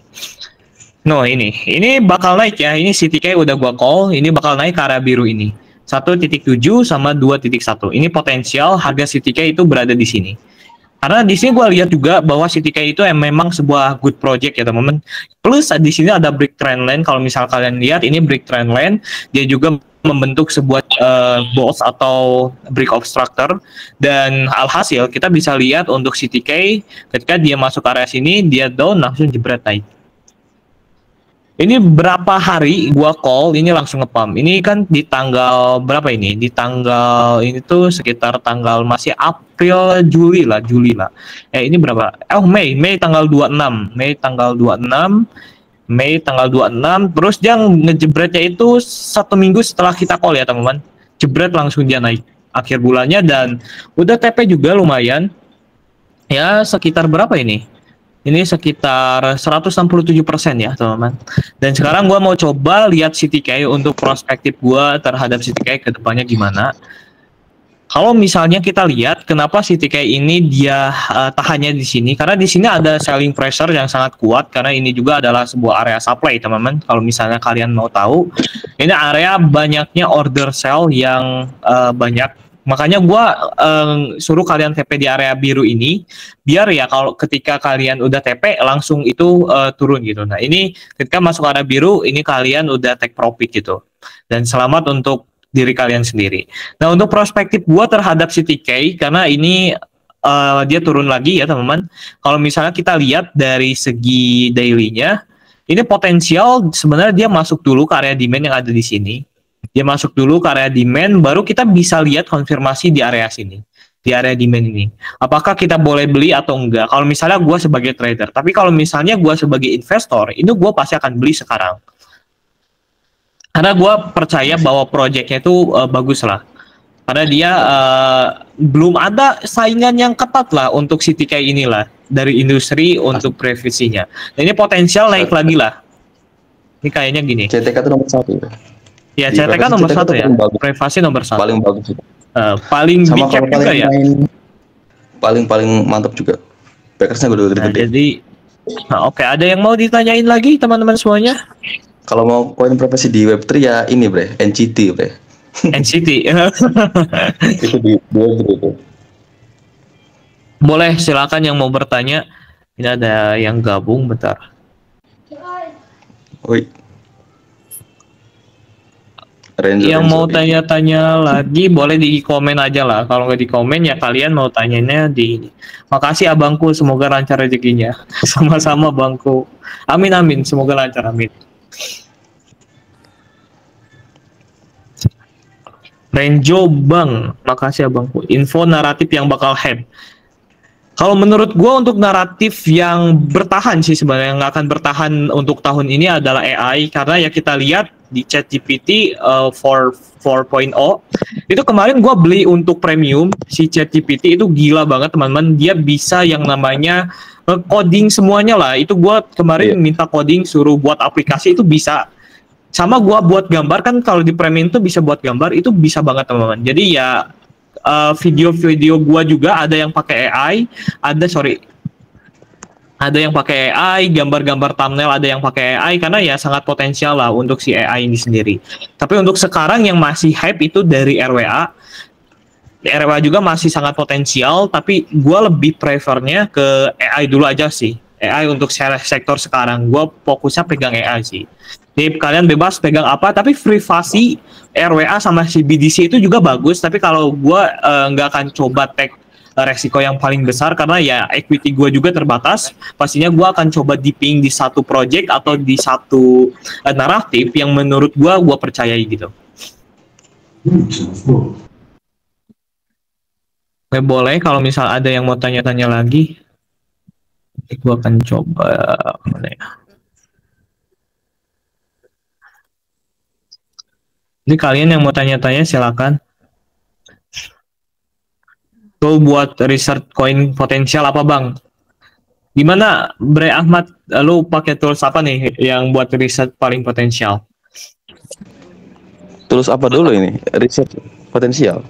No, ini bakal naik ya. Ini si TK udah gua call, ini bakal naik ke area biru ini. 1.7 sama 2.1. Ini potensial harga CTK itu berada di sini. Karena di sini gue lihat juga bahwa CTK itu memang sebuah good project ya teman-teman. Plus di sini ada brick trendline. Kalau misal kalian lihat ini brick trendline, dia juga membentuk sebuah bolts atau brick obstructor. Dan alhasil kita bisa lihat untuk CTK ketika dia masuk area sini dia down langsung jebret naik. Ini berapa hari gua call ini langsung ngepump. Ini kan di tanggal berapa ini? Di tanggal ini tuh sekitar tanggal masih April Juli lah. Ini berapa? Mei tanggal 26. Mei tanggal 26 terus dia ngejebretnya itu 1 minggu setelah kita call ya teman-teman. Jebret langsung dia naik akhir bulannya dan udah TP juga lumayan. Ya sekitar berapa ini? Ini sekitar 167% ya teman-teman. Dan sekarang gua mau coba lihat CTK untuk prospektif gua terhadap CTK ke depannya gimana. Kalau misalnya kita lihat kenapa CTK ini dia tahannya di sini, karena di sini ada selling pressure yang sangat kuat karena ini juga adalah sebuah area supply teman-teman. Kalau misalnya kalian mau tahu, ini area banyaknya order sell yang banyak. Makanya gua suruh kalian TP di area biru ini biar ya kalau ketika kalian udah TP langsung itu turun gitu. Nah ini ketika masuk area biru ini kalian udah take profit gitu dan selamat untuk diri kalian sendiri. Nah untuk prospektif gua terhadap CTK karena ini dia turun lagi ya teman-teman. Kalau misalnya kita lihat dari segi daily-nya ini potensial sebenarnya dia masuk dulu ke area demand yang ada di sini. Dia masuk dulu ke area demand, baru kita bisa lihat konfirmasi di area sini, di area demand ini. Apakah kita boleh beli atau enggak? Kalau misalnya gue sebagai trader, tapi kalau misalnya gue sebagai investor, itu gue pasti akan beli sekarang. Karena gue percaya bahwa proyeknya itu bagus lah. Karena dia belum ada saingan yang ketat lah untuk CTK inilah dari industri untuk previsinya. Dan ini potensial naik lagi lah. Ini kayaknya gini. CTK itu nomor 1. Ya, CTK nomor 1 ya. Privasi nomor 1. Paling bagus. Paling big cap juga ya. Paling mantap juga. Backersnya gede-gede. Nah, jadi, oke. Ada yang mau ditanyain lagi teman-teman semuanya? Kalau mau koin privasi di Web3 ya ini bre, NCT bre. NCT. Itu di Web3 itu. Boleh silakan yang mau bertanya. Ini ada yang gabung bentar. Woi. Yang mau tanya-tanya lagi boleh di komen aja lah. Kalau nggak di komen ya kalian mau tanyanya di. Makasih abangku, semoga lancar rezekinya. Sama-sama bangku. Amin, semoga lancar, amin. Renjo Bang, makasih abangku. Info naratif yang bakal hype. Kalau menurut gue untuk naratif yang bertahan sih sebenarnya nggak akan bertahan untuk tahun ini adalah AI karena ya kita lihat di ChatGPT 4.0 itu kemarin gue beli untuk premium si ChatGPT itu gila banget teman-teman, dia bisa yang namanya coding semuanya lah. Itu gue kemarin minta coding suruh buat aplikasi itu bisa, sama gue buat gambar kan kalau di premium itu bisa buat gambar itu bisa banget teman-teman. Jadi ya video-video gua juga ada yang pakai AI, Ada yang pakai AI, gambar-gambar thumbnail ada yang pakai AI karena ya sangat potensial lah untuk si AI ini sendiri. Tapi untuk sekarang yang masih hype itu dari RWA. RWA juga masih sangat potensial, tapi gue lebih prefernya ke AI dulu aja sih. AI untuk sektor sekarang, gue fokusnya pegang AI sih. Jadi kalian bebas pegang apa, tapi privasi RWA sama si BDC itu juga bagus. Tapi kalau gue nggak akan coba take resiko yang paling besar karena ya equity gue juga terbatas. Pastinya gue akan coba dipping di satu project atau di satu naratif yang menurut gue percayai gitu. Oke, boleh kalau misal ada yang mau tanya-tanya lagi, gue akan coba mana ya. Jadi kalian yang mau tanya-tanya silakan. Tool buat research coin potensial apa bang? Gimana Bre Ahmad, lu pakai tools apa nih yang buat research paling potensial? Terus apa dulu ini? Riset potensial.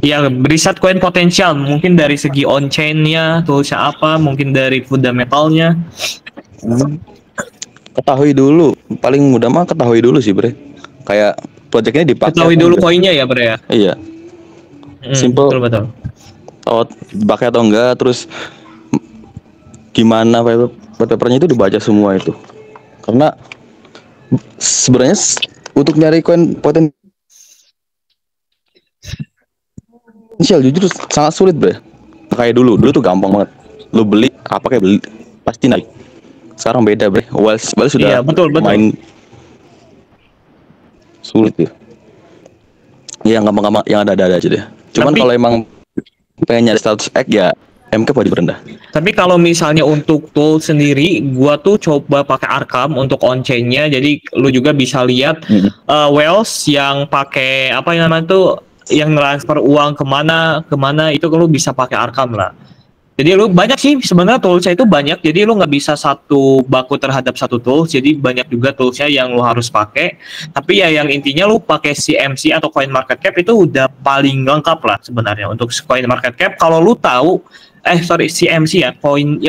Ya, riset coin potensial, mungkin dari segi on-chain-nya, toolsnya apa, mungkin dari fundamentalnya. Ketahui dulu, paling mudah mah ketahui dulu sih bre. Kayak projectnya dipakai. Ketahui dulu koinnya ya Bre ya? Iya. Simple. Betul. Oh, dipakai atau enggak, terus gimana papernya itu dibaca semua itu. Karena sebenarnya untuk nyari koin potensial jujur sangat sulit bre. Kayak dulu tuh gampang banget. Lu beli apa kayak beli pasti naik. Sekarang beda bre. Wales sudah Iya, betul. main sulit ya. Iya gampang yang ada aja deh. Cuman kalau emang pengen nyari status X ya MK wajib rendah. Tapi kalau misalnya untuk tool sendiri, gua tuh coba pakai Arkham untuk on-chain-nya. Jadi lu juga bisa lihat Wales yang pakai apa yang namanya tuh yang transfer uang kemana itu lu bisa pakai Arkham lah. Jadi lu banyak sih sebenarnya toolsnya itu banyak. Jadi lu nggak bisa satu baku terhadap satu tools. Jadi banyak juga toolsnya yang lu harus pakai. Tapi ya yang intinya lu pakai CMC atau Coin Market Cap itu udah paling lengkap lah sebenarnya untuk Coin Market Cap. Kalau lu tahu CMC ya, Coin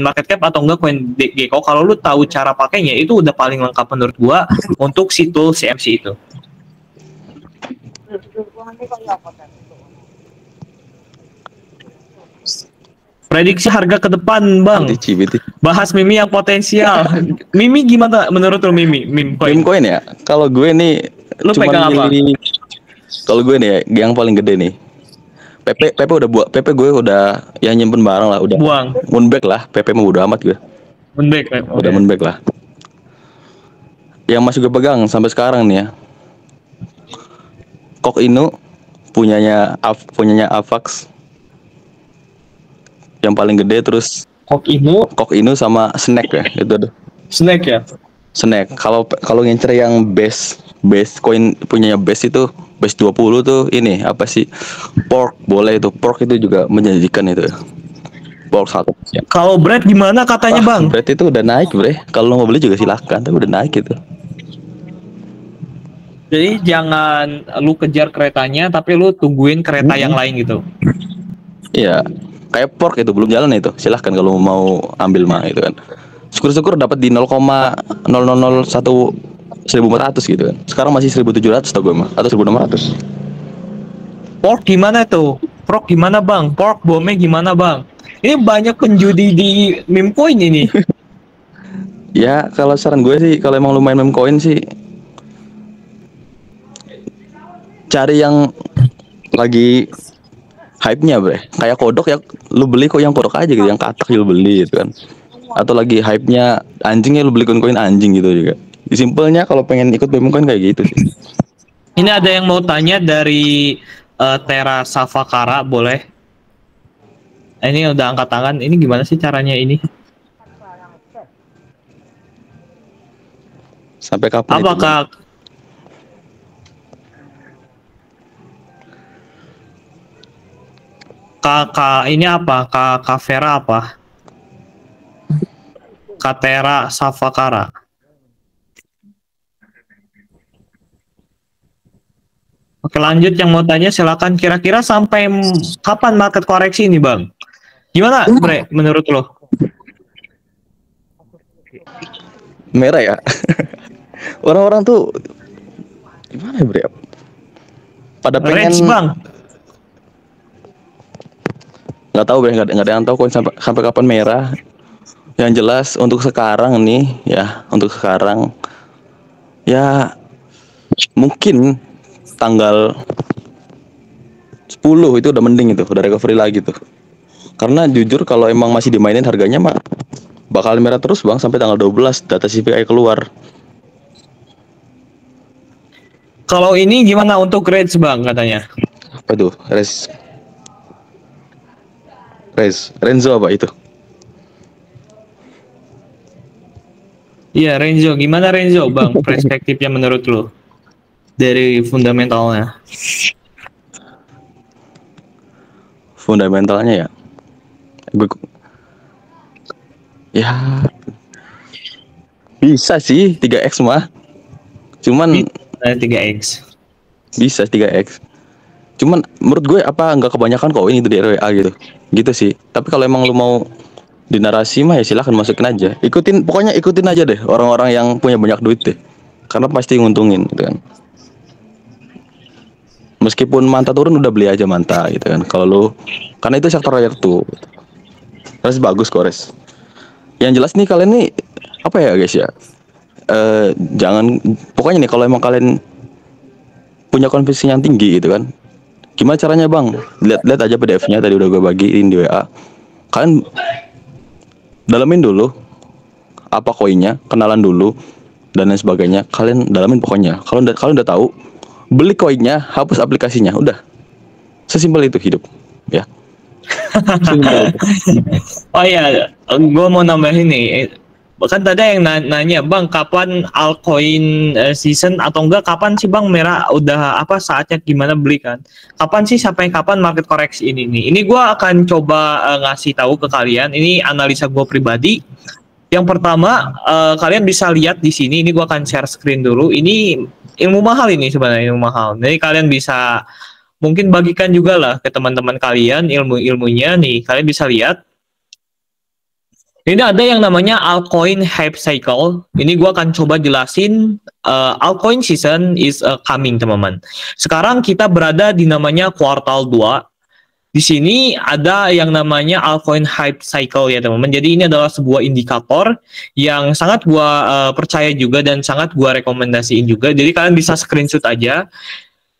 Market Cap atau enggak Coin Gecko. Kalau lu tahu cara pakainya itu udah paling lengkap menurut gua untuk si tool CMC itu. Prediksi harga ke depan, Bang. Bahas Mimi yang potensial. Mimi gimana menurut lu Mimi? Meme coin ya? Kalau gue nih lu pegang apa? Kalau gue nih ya, yang paling gede nih. PP udah buat, PP gue udah yang nyimpen barang lah, udah. Buang. Moonback lah, PP mah udah amat gue. Moonback. Udah moonback lah. Yang masih gue pegang sampai sekarang nih ya. Kok Inu punyanya Avax. Yang paling gede, terus Kok Inu sama Snack ya, itu ada. Snack ya. Snack. Kalau ngincer yang base coin punyanya base itu base 20 tuh ini apa sih? Pork boleh itu. Pork itu juga menjanjikan itu. Pork 1. Ya. Kalau bread gimana katanya Bang? Bread itu udah naik bre. Kalau mau beli juga silahkan, tapi udah naik itu. Jadi jangan lu kejar keretanya, tapi lu tungguin kereta yang lain gitu. Iya. Kayak pork itu belum jalan itu, silahkan kalau mau ambil mah itu kan. Syukur-syukur dapat di 0,0001 1.400 gitu kan. Sekarang masih 1.700 tau gue mah, atau 1.600. Pork gimana tuh? Pork gimana Bang? Pork bomnya gimana Bang? Ini banyak penjudi di meme coin ini. Ya kalau saran gue sih, kalau emang lu main meme coin sih, cari yang lagi hype-nya bre, kayak kodok ya lu beli kok yang kodok aja gitu, yang katak lu beli gitu kan. Atau lagi hype-nya anjingnya lu beli koin anjing gitu juga. Simpelnya kalau pengen ikut meme coin kayak gitu sih. Ini ada yang mau tanya dari Tera Savakara, boleh? Ini udah angkat tangan, ini gimana sih caranya ini? Sampai kapan? Apakah kakak ini apa? Kakak Vera apa? Katera Savakara. Oke lanjut, yang mau tanya silakan. Kira-kira sampai kapan market koreksi ini Bang? Gimana Bre menurut lo? Merah ya. Orang-orang tuh gimana ya, Bre? Pada pengen Range bang. nggak tahu, Bre, nggak ada yang tahu kok sampai kapan merah. Yang jelas untuk sekarang nih ya, untuk sekarang ya mungkin tanggal 10 itu udah mending, itu udah recovery lagi tuh. Karena jujur kalau emang masih dimainin harganya mah bakal merah terus bang sampai tanggal 12 data CPI keluar. Kalau ini gimana untuk range bang katanya? Apa tuh? Renzo apa itu? Iya Renzo, gimana Renzo bang perspektifnya menurut lo dari fundamentalnya? Fundamentalnya ya bisa sih 3x mah. Cuman 3x. bisa 3x. Cuman menurut gue apa nggak kebanyakan kok ini tuh di RWA gitu. Gitu sih. Tapi kalau emang lu mau di narasi mah ya silahkan masukin aja. Pokoknya ikutin aja deh orang-orang yang punya banyak duit deh. Karena pasti nguntungin gitu kan. Meskipun Manta turun udah beli aja Manta gitu kan. Kalau lu karena itu sektor layer tuh. Res bagus kok Res. Yang jelas nih kalian nih apa ya guys ya? Jangan pokoknya nih kalau emang kalian punya conviction yang tinggi gitu kan. Gimana caranya bang? Lihat aja PDF-nya tadi udah gue bagiin di WA. Kalian dalamin dulu apa koinnya, kenalan dulu dan lain sebagainya. Kalian dalamin pokoknya. Kalau udah tahu, beli koinnya, hapus aplikasinya, udah. Sesimpel itu hidup, ya. Oh ya, gue mau nambahin nih. Kan tadi yang nanya bang kapan altcoin season atau enggak, kapan sih bang merah udah apa saatnya gimana beli kan, kapan sih sampai kapan market koreksi ini nih. Ini gue akan coba ngasih tahu ke kalian, ini analisa gue pribadi. Yang pertama kalian bisa lihat di sini, ini gue akan share screen dulu. Ini ilmu mahal, ini sebenarnya ilmu mahal, jadi kalian bisa mungkin bagikan juga lah ke teman-teman kalian ilmunya nih. Kalian bisa lihat ini ada yang namanya altcoin hype cycle. Ini gue akan coba jelasin. Altcoin season is coming, teman-teman. Sekarang kita berada di namanya kuartal 2. Di sini ada yang namanya altcoin hype cycle ya, teman-teman. Jadi ini adalah sebuah indikator yang sangat gue percaya juga dan sangat gue rekomendasiin juga. Jadi kalian bisa screenshot aja.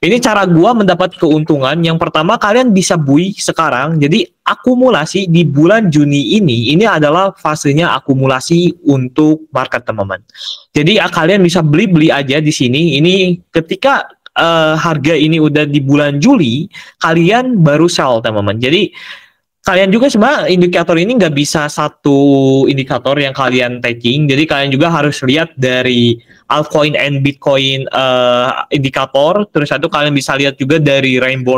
Ini cara gua mendapat keuntungan. Yang pertama, kalian bisa bui sekarang. Jadi akumulasi di bulan Juni ini adalah fasenya akumulasi untuk market, teman-teman. Jadi kalian bisa beli aja di sini. Ini ketika harga ini udah di bulan Juli, kalian baru sell, teman-teman. Jadi kalian juga sebenarnya indikator ini nggak bisa satu indikator yang kalian taking. Jadi kalian juga harus lihat dari altcoin and Bitcoin indikator. Terus satu kalian bisa lihat juga dari rainbow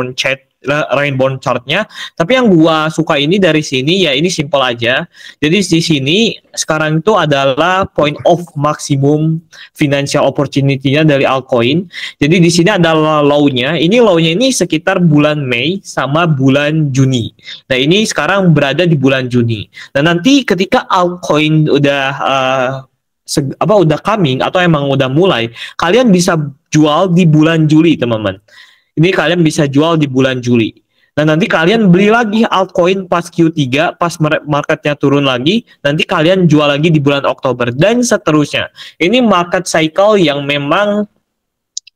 chartnya. Tapi yang gua suka ini dari sini ya ini simple aja. Jadi di sini sekarang itu adalah point of maximum financial opportunity-nya dari altcoin. Jadi di sini adalah low-nya. Ini low-nya ini sekitar bulan Mei sama bulan Juni. Nah ini sekarang berada di bulan Juni. Nah nanti ketika altcoin udah udah coming atau emang udah mulai, kalian bisa jual di bulan Juli, teman-teman. Ini kalian bisa jual di bulan Juli. Nah nanti kalian beli lagi altcoin pas Q3, pas marketnya turun lagi, nanti kalian jual lagi di bulan Oktober dan seterusnya. Ini market cycle yang memang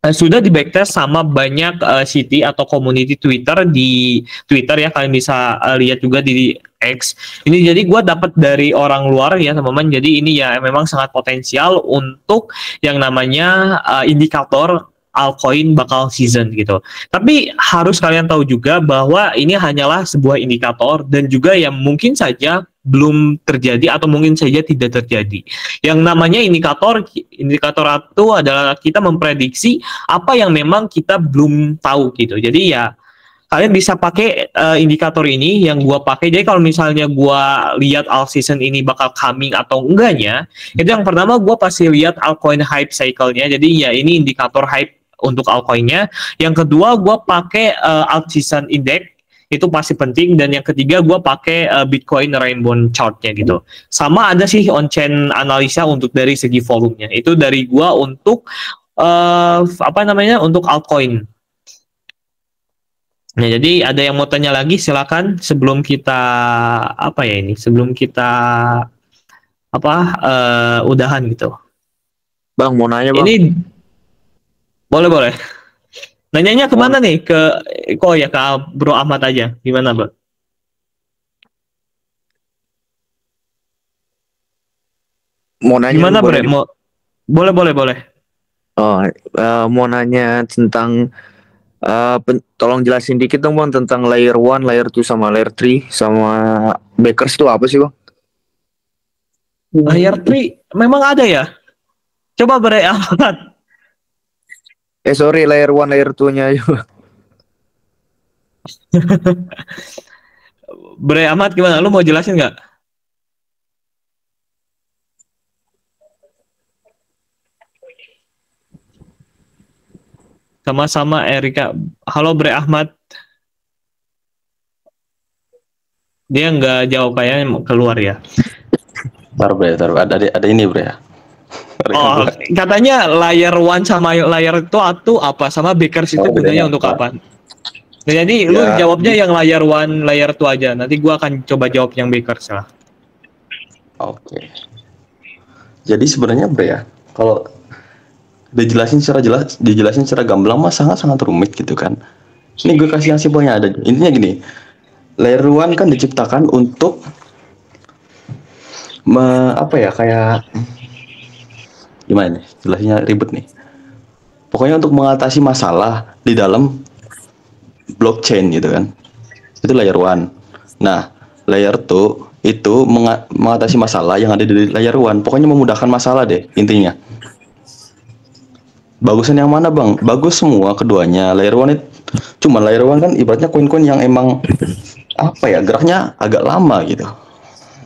sudah di backtest sama banyak city atau community Twitter di Twitter ya, kalian bisa lihat juga di X. Ini jadi gue dapat dari orang luar ya teman-teman. Jadi ini ya memang sangat potensial untuk yang namanya indikator altcoin bakal season gitu. Tapi harus kalian tahu juga bahwa ini hanyalah sebuah indikator dan juga yang mungkin saja belum terjadi atau mungkin saja tidak terjadi. Yang namanya indikator itu adalah kita memprediksi apa yang memang kita belum tahu gitu. Jadi ya kalian bisa pakai indikator ini yang gua pakai. Jadi kalau misalnya gua lihat alt season ini bakal coming atau enggaknya, itu yang pertama gua pasti lihat altcoin hype cycle-nya. Jadi ya ini indikator hype untuk altcoin-nya. Yang kedua gua pakai alt season index. itu pasti penting. Dan yang ketiga gue pakai Bitcoin Rainbow Chart-nya gitu. Sama ada sih on-chain analisa untuk dari segi volumenya. Itu dari gue untuk untuk altcoin. Nah, jadi ada yang mau tanya lagi, silakan sebelum kita sebelum kita udahan gitu. Bang, mau nanya bang. Ini boleh. Nanyanya kemana nih? Ke Bro Ahmad aja. Gimana, Bro? Mau nanya Gimana, lu, Bro? Boleh. mau nanya tentang tolong jelasin dikit dong bang tentang layer 1, layer 2 sama layer 3 sama Bakers itu apa sih bang? Layer 3 memang ada ya? Coba Bro Ahmad. Sorry, layer 1, layer 2-nya aja. Bro Ahmad gimana? Lu mau jelasin nggak? Sama-sama Erika. Halo Bro Ahmad. Dia nggak jawab, kayaknya keluar ya. Taruh ada ini Bre ya. Oh, katanya layer 1 sama layer 2 itu apa, sama Bakers itu gunanya untuk apa? Nah, jadi lu jawabnya yang layer 1, layer 2 aja. Nanti gua akan coba jawab yang Bakers lah. Oke. Jadi sebenarnya Bre ya, kalau dijelasin secara gamblang mah sangat rumit gitu kan. Ini gue kasih yang simpelnya ada. Intinya gini. Layer 1 kan diciptakan untuk kayak gimana nih? Jelasnya ribet nih. Pokoknya untuk mengatasi masalah di dalam blockchain gitu kan. Itu layer 1. Nah, layer 2 itu mengatasi masalah yang ada di layer 1. Pokoknya memudahkan masalah deh intinya. Bagusan yang mana bang? Bagus semua keduanya. Layer 1 itu cuma layer 1 kan ibaratnya koin-koin yang emang geraknya agak lama gitu.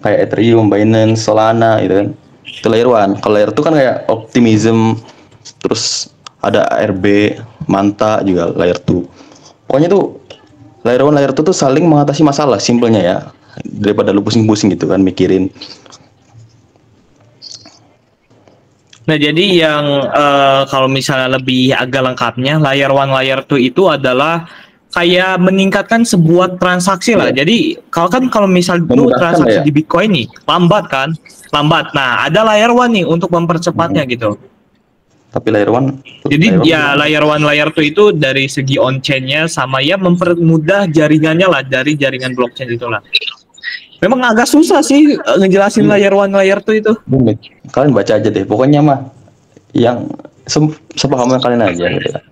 Kayak Ethereum, Binance, Solana gitu kan. Itu layer 1. Kalau layer 2 kan kayak Optimism, terus ada ARB, Manta juga layer 2. Pokoknya tuh layer 1, layer 2 tuh saling mengatasi masalah, simpelnya ya. Daripada lu pusing-pusing gitu kan mikirin. Nah, jadi yang kalau misalnya lebih agak lengkapnya, layer 1, layer 2 itu adalah kayak meningkatkan sebuah transaksi lah. Jadi kalau misal itu transaksi di Bitcoin nih lambat. Nah, ada layer 1 nih untuk mempercepatnya gitu. Tapi layer 1 jadi layer 1, layer 2 itu dari segi on-chain-nya sama ya mempermudah jaringannya lah, dari jaringan blockchain itulah. Memang agak susah sih ngejelasin layer 1, layer 2 itu. Kalian baca aja deh. Pokoknya mah yang sepaham kalian aja gitu kan.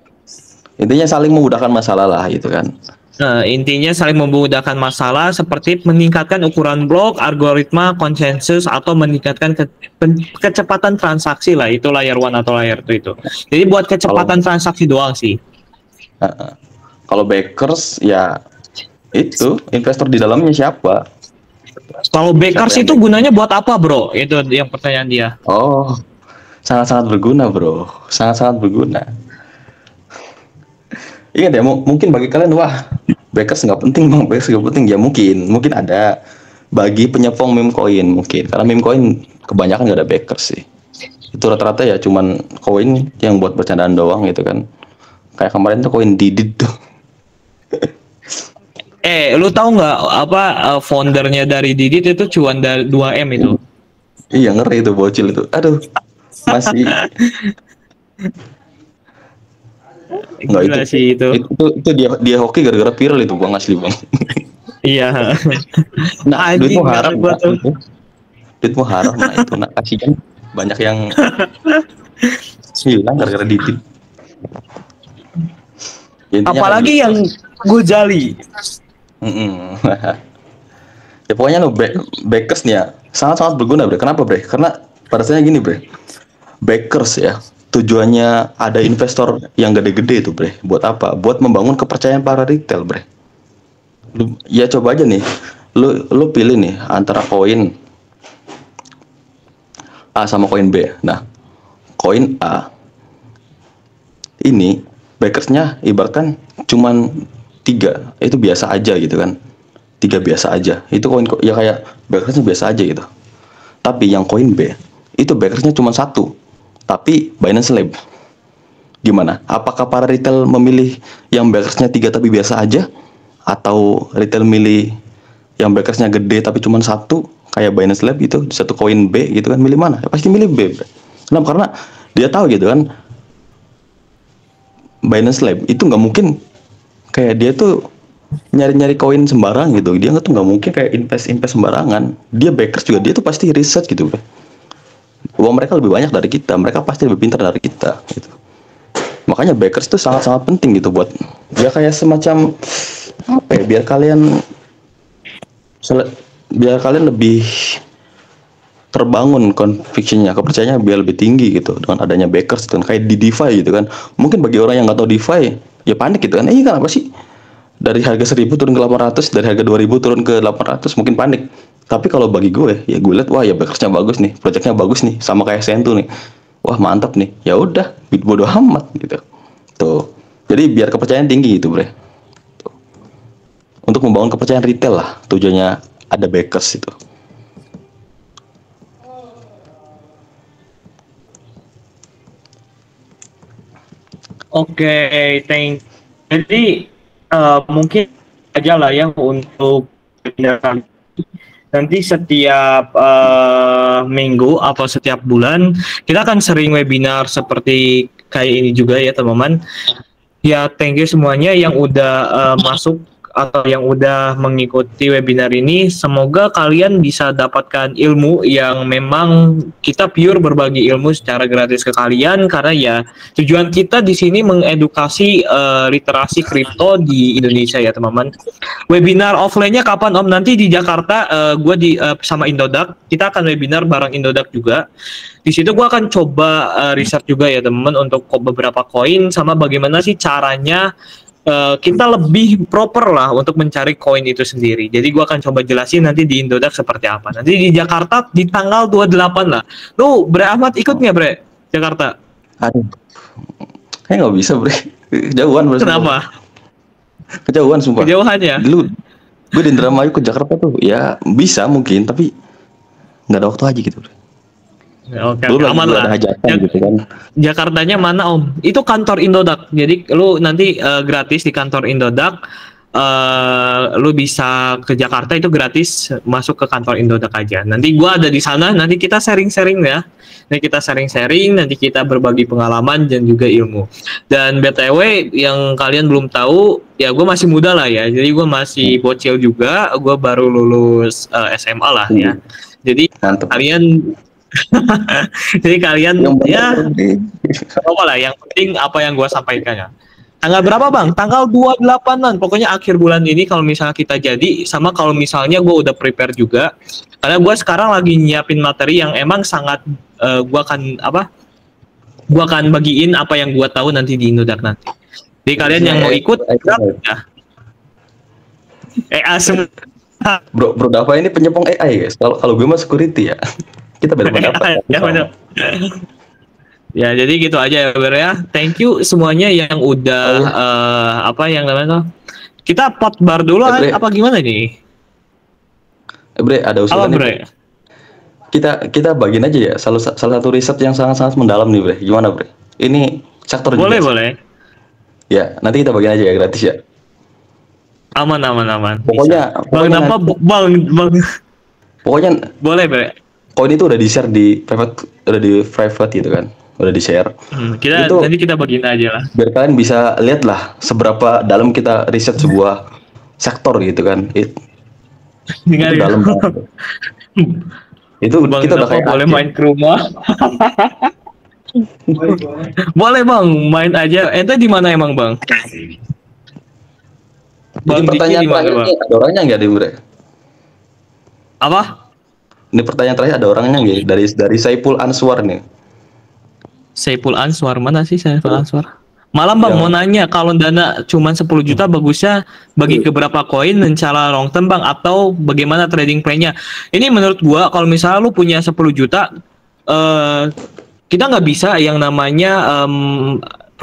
Intinya saling memudahkan masalah lah gitu kan. Nah, intinya saling memudahkan masalah seperti meningkatkan ukuran blok, algoritma, konsensus, atau meningkatkan kecepatan transaksi lah. Itu layer 1 atau layer 2 itu. Jadi buat kecepatan transaksi doang sih. Kalau Bakers ya itu investor di dalamnya siapa? Kalau Bakers itu gunanya buat apa bro? Itu yang pertanyaan dia. Oh, sangat-sangat berguna bro. Sangat-sangat berguna. Ingat ya, mungkin bagi kalian wah Bakers nggak penting bang, Bakers nggak penting ya, mungkin ada bagi penyepong meme coin mungkin, karena meme coin kebanyakan nggak ada Bakers sih. Itu rata-rata ya cuman koin yang buat bercandaan doang gitu kan. Kayak kemarin tuh koin Didit tuh. Lu tahu nggak foundernya dari Didit itu cuan dari 2M itu? Iya, ngeri itu bocil itu. Aduh, masih. Enggak sih itu dia hoki gara-gara viral itu bang, asli bang. Iya. Nah, duitmu haram nah, duitmu haram nah itu nak kasihan banyak yang hilang gara-gara Didit. Apalagi yang Gojali. Ya pokoknya lo Bakers nih ya sangat-sangat berguna bre. Kenapa bre? Karena pada dasarnya gini bre, Bakers ya tujuannya ada investor yang gede-gede itu bre. Buat apa? Buat membangun kepercayaan para retail bre. Ya coba aja nih, lu pilih nih antara koin A sama koin B. Nah, koin A ini Bakersnya ibaratkan cuman 3 itu biasa aja gitu kan. 3 biasa aja. Itu koin ya kayak backersnya biasa aja gitu. Tapi yang koin B itu backersnya cuma 1. Tapi Binance Lab. Gimana? Apakah para retail memilih yang backersnya 3 tapi biasa aja? Atau retail milih yang backersnya gede tapi cuma 1 kayak Binance Lab gitu, satu koin B gitu kan, milih mana? Pasti milih B. Kenapa? Karena dia tahu gitu kan, Binance Lab itu nggak mungkin kayak dia tuh nyari-nyari koin sembarang gitu. Dia nggak mungkin kayak invest sembarangan. Dia backers juga, dia tuh pasti riset gitu. Uang mereka lebih banyak dari kita, mereka pasti lebih pintar dari kita gitu. Makanya backers tuh sangat-sangat penting gitu buat ya kayak semacam apa ya, biar kalian lebih terbangun convictionnya, kepercayaannya biar lebih tinggi gitu dengan adanya backers kan, kayak di DeFi gitu kan. Mungkin bagi orang yang nggak tahu DeFi ya panik gitu kan, kenapa sih dari harga 1000 turun ke 800, dari harga 2000 turun ke 800, mungkin panik. Tapi kalau bagi gue ya gue lihat, wah ya backersnya bagus nih, projectnya bagus nih, sama kayak Sentu nih, wah mantap nih, ya udah bodo amat gitu tuh. Jadi biar kepercayaan tinggi gitu bre, tuh. Untuk membangun kepercayaan retail lah tujuannya ada backers itu. Oke, jadi mungkin aja lah ya untuk nanti setiap minggu atau setiap bulan kita akan sering webinar seperti kayak ini juga ya teman-teman. Ya thank you semuanya yang udah masuk atau yang udah mengikuti webinar ini. Semoga kalian bisa dapatkan ilmu yang memang kita pure berbagi ilmu secara gratis ke kalian, karena ya tujuan kita di sini mengedukasi literasi kripto di Indonesia ya teman-teman. Webinar offline-nya kapan Om? Nanti di Jakarta gue sama Indodax, kita akan webinar bareng Indodax juga. Di situ gue akan coba riset juga ya teman-teman untuk beberapa koin, sama bagaimana sih caranya kita lebih proper lah untuk mencari koin itu sendiri. Jadi gue akan coba jelasin nanti di Indodax seperti apa. Nanti di Jakarta di tanggal 28 lah. Lu Bre Ahmad ikut nggak Bre Jakarta? Aduh, kayak nggak bisa Bre, kejauhan Bre. Kenapa? Kejauhan sumpah. Kejauhannya? Dulu gue di Indramayu ke Jakarta tuh ya bisa mungkin, tapi nggak ada waktu aja gitu Bre. Oke, Dulu aman lah. ada hajatan gitu kan. Jakartanya mana Om? Itu kantor Indodax. Jadi lu nanti gratis di kantor Indodax. Lu bisa ke Jakarta itu gratis, masuk ke kantor Indodax aja. Nanti gua ada di sana. Nanti kita sharing-sharing ya. Nanti kita berbagi pengalaman dan juga ilmu. Dan BTW yang kalian belum tahu, ya gue masih muda lah ya. Jadi gue masih bocil juga. Gue baru lulus SMA lah ya. Jadi Mantep. Jadi kalian ya Yang apa lah, yang penting apa yang gue sampaikan ya. Tanggal berapa Bang? Tanggal 28-an. Pokoknya akhir bulan ini kalau misalnya kita jadi, sama kalau misalnya gue udah prepare juga. Karena gue sekarang lagi nyiapin materi yang emang sangat gue akan bagiin apa yang gue tahu nanti di Indodax nanti. Jadi kalian yang mau ikut ya. Asem. Bro Dava ini penyepong AI guys. Kalau gue mah security ya. Kita beda pendapat. Ya benar. Ya jadi gitu aja ya Ber ya. Thank you semuanya yang udah apa yang namanya. Kita pot bar dulu apa gimana nih? Bre, ada usulan nih. Kita bagiin aja ya salah satu riset yang sangat-sangat mendalam nih Bre. Gimana Bre? Ini sektor boleh. Ya, nanti kita bagiin aja ya gratis ya. Aman. Pokoknya Pokoknya boleh Bre. Koin itu udah di-share di private gitu kan. Udah di-share. Nanti kita bagiin aja lah. Biar kalian bisa lihat lah seberapa dalam kita riset sebuah sektor gitu kan. Itu dalam banget. Itu Bang, kita udah kayak boleh main ke rumah. Boleh Bang, main aja. Ente di mana emang Bang? Bang, pertanyaan terakhir nih, ada orangnya nggak di Bre? Apa? Ini pertanyaan terakhir, ada orangnya nggak? Dari Saiful Answar nih. Saiful Answar, mana sih Saiful Answar? Malam Bang, mau nanya, kalau dana cuma 10 juta bagusnya bagi ke berapa koin dan cara long term Bang, atau bagaimana trading plan-nya? Ini menurut gua kalau misalnya lu punya 10 juta kita nggak bisa yang namanya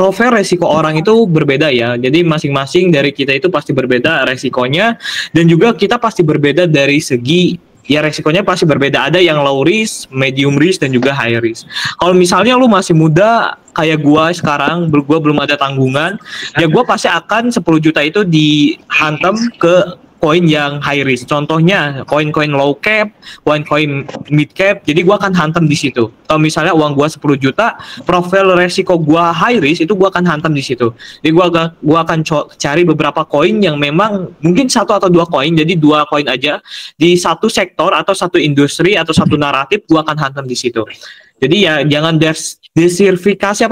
profil resiko orang itu berbeda ya. Jadi masing-masing dari kita itu pasti berbeda resikonya, dan juga kita pasti berbeda dari segi ya resikonya pasti berbeda. Ada yang low risk, medium risk, dan juga high risk. Kalau misalnya lu masih muda kayak gua sekarang, gua belum ada tanggungan, ya gua pasti akan 10 juta itu dihantam ke koin yang high risk. Contohnya koin-koin low cap, koin-koin mid cap. Jadi gua akan hantam di situ. Kalau misalnya uang gua 10 juta, profil resiko gua high risk itu gua akan hantam di situ. Jadi gua akan cari beberapa koin yang memang mungkin 1 atau 2 koin. Jadi 2 koin aja di satu sektor atau satu industri atau satu naratif, gua akan hantam di situ. Jadi ya jangan desertifikasi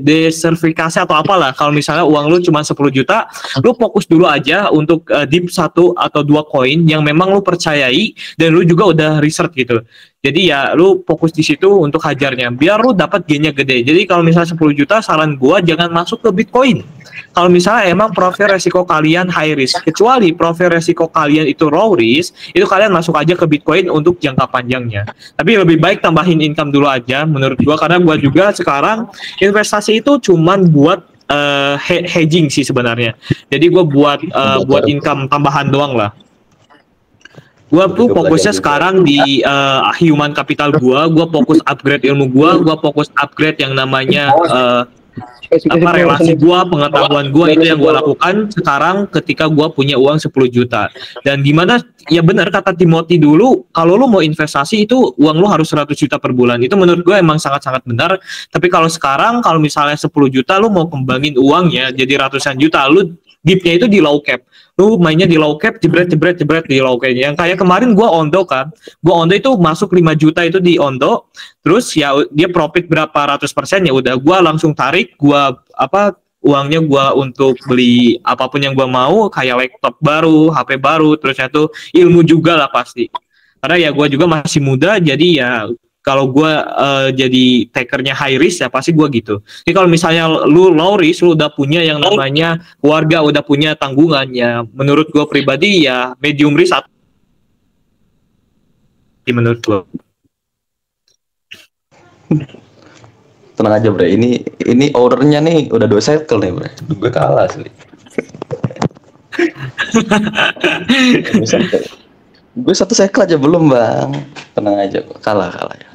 desertifikasi atau apalah. Kalau misalnya uang lu cuma 10 juta, lu fokus dulu aja untuk dip 1 atau 2 koin yang memang lu percayai dan lu juga udah research gitu. Jadi ya lu fokus di situ untuk hajarnya biar lu dapat gainnya gede. Jadi kalau misalnya 10 juta, saran gua jangan masuk ke Bitcoin. Kalau misalnya emang profil resiko kalian high risk, kecuali profil resiko kalian itu low risk, itu kalian masuk aja ke Bitcoin untuk jangka panjangnya. Tapi lebih baik tambahin income dulu aja menurut gua, karena gua juga sekarang investasi itu cuman buat hedging sih sebenarnya. Jadi gua buat income tambahan doang lah. Gua tuh fokusnya sekarang di human capital gua fokus upgrade ilmu gua fokus upgrade yang namanya relasi gua, pengetahuan gua, itu yang gua lakukan sekarang ketika gua punya uang 10 juta. Dan gimana ya, benar kata Timothy dulu, kalau lu mau investasi itu uang lu harus 100 juta per bulan. Itu menurut gua emang sangat-sangat benar. Tapi kalau sekarang kalau misalnya 10 juta lu mau kembangin uangnya jadi ratusan juta, lu dipnya itu di low cap. Lu mainnya di low cap, jebret di low cap. Yang kayak kemarin gua Ondo kan. Gua Ondo itu masuk 5 juta itu di Ondo. Terus ya dia profit berapa ratus persen, ya udah gua langsung tarik, uangnya gua untuk beli apapun yang gua mau, kayak laptop baru, HP baru, terus itu ilmu juga lah pasti. Karena ya gua juga masih muda, jadi ya kalau gue jadi takernya high risk ya pasti gue gitu. Jadi kalau misalnya lu low risk, lu udah punya yang namanya keluarga, udah punya tanggungan, ya menurut gue pribadi ya medium risk atau menurut gue. Tenang aja bre, ini ordernya nih udah 2 cycle nih bre, gue kalah sih. Gue 1 cycle aja belum bang, tenang aja, kalah ya.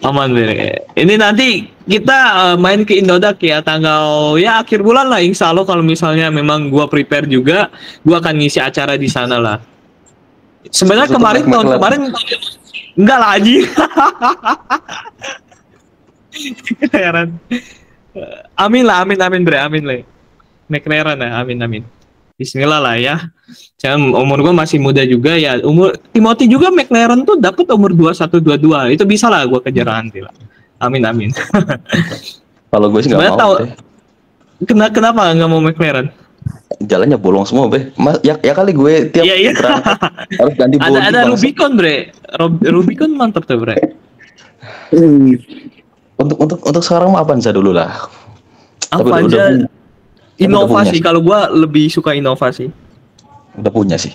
Aman bre. Ini nanti kita main ke Indodax ya tanggal ya akhir bulan lah, insya Allah. Kalau misalnya memang gua prepare juga, gua akan ngisi acara di sana lah. Sebenarnya tahun kemarin enggak lah Haji. Heran. Amin bre, amin lah. McLaren ya, amin. Bismillah lah ya. Umur gue masih muda juga ya. Umur Timothy juga McLaren tuh dapat umur 21 22. Itu bisa lah gue kejar nanti lah. Amin. Kalau gue sih nggak mau. Kenapa nggak mau McLaren? Jalannya bolong semua, Be. Ya kali gue tiap harus ganti bodi. Ada Rubicon, Bre. Rubicon mantap tuh, Bre. Untuk sekarang mah Avanza dulu lah. Avanza inovasi, kalau gua lebih suka inovasi. Udah punya sih.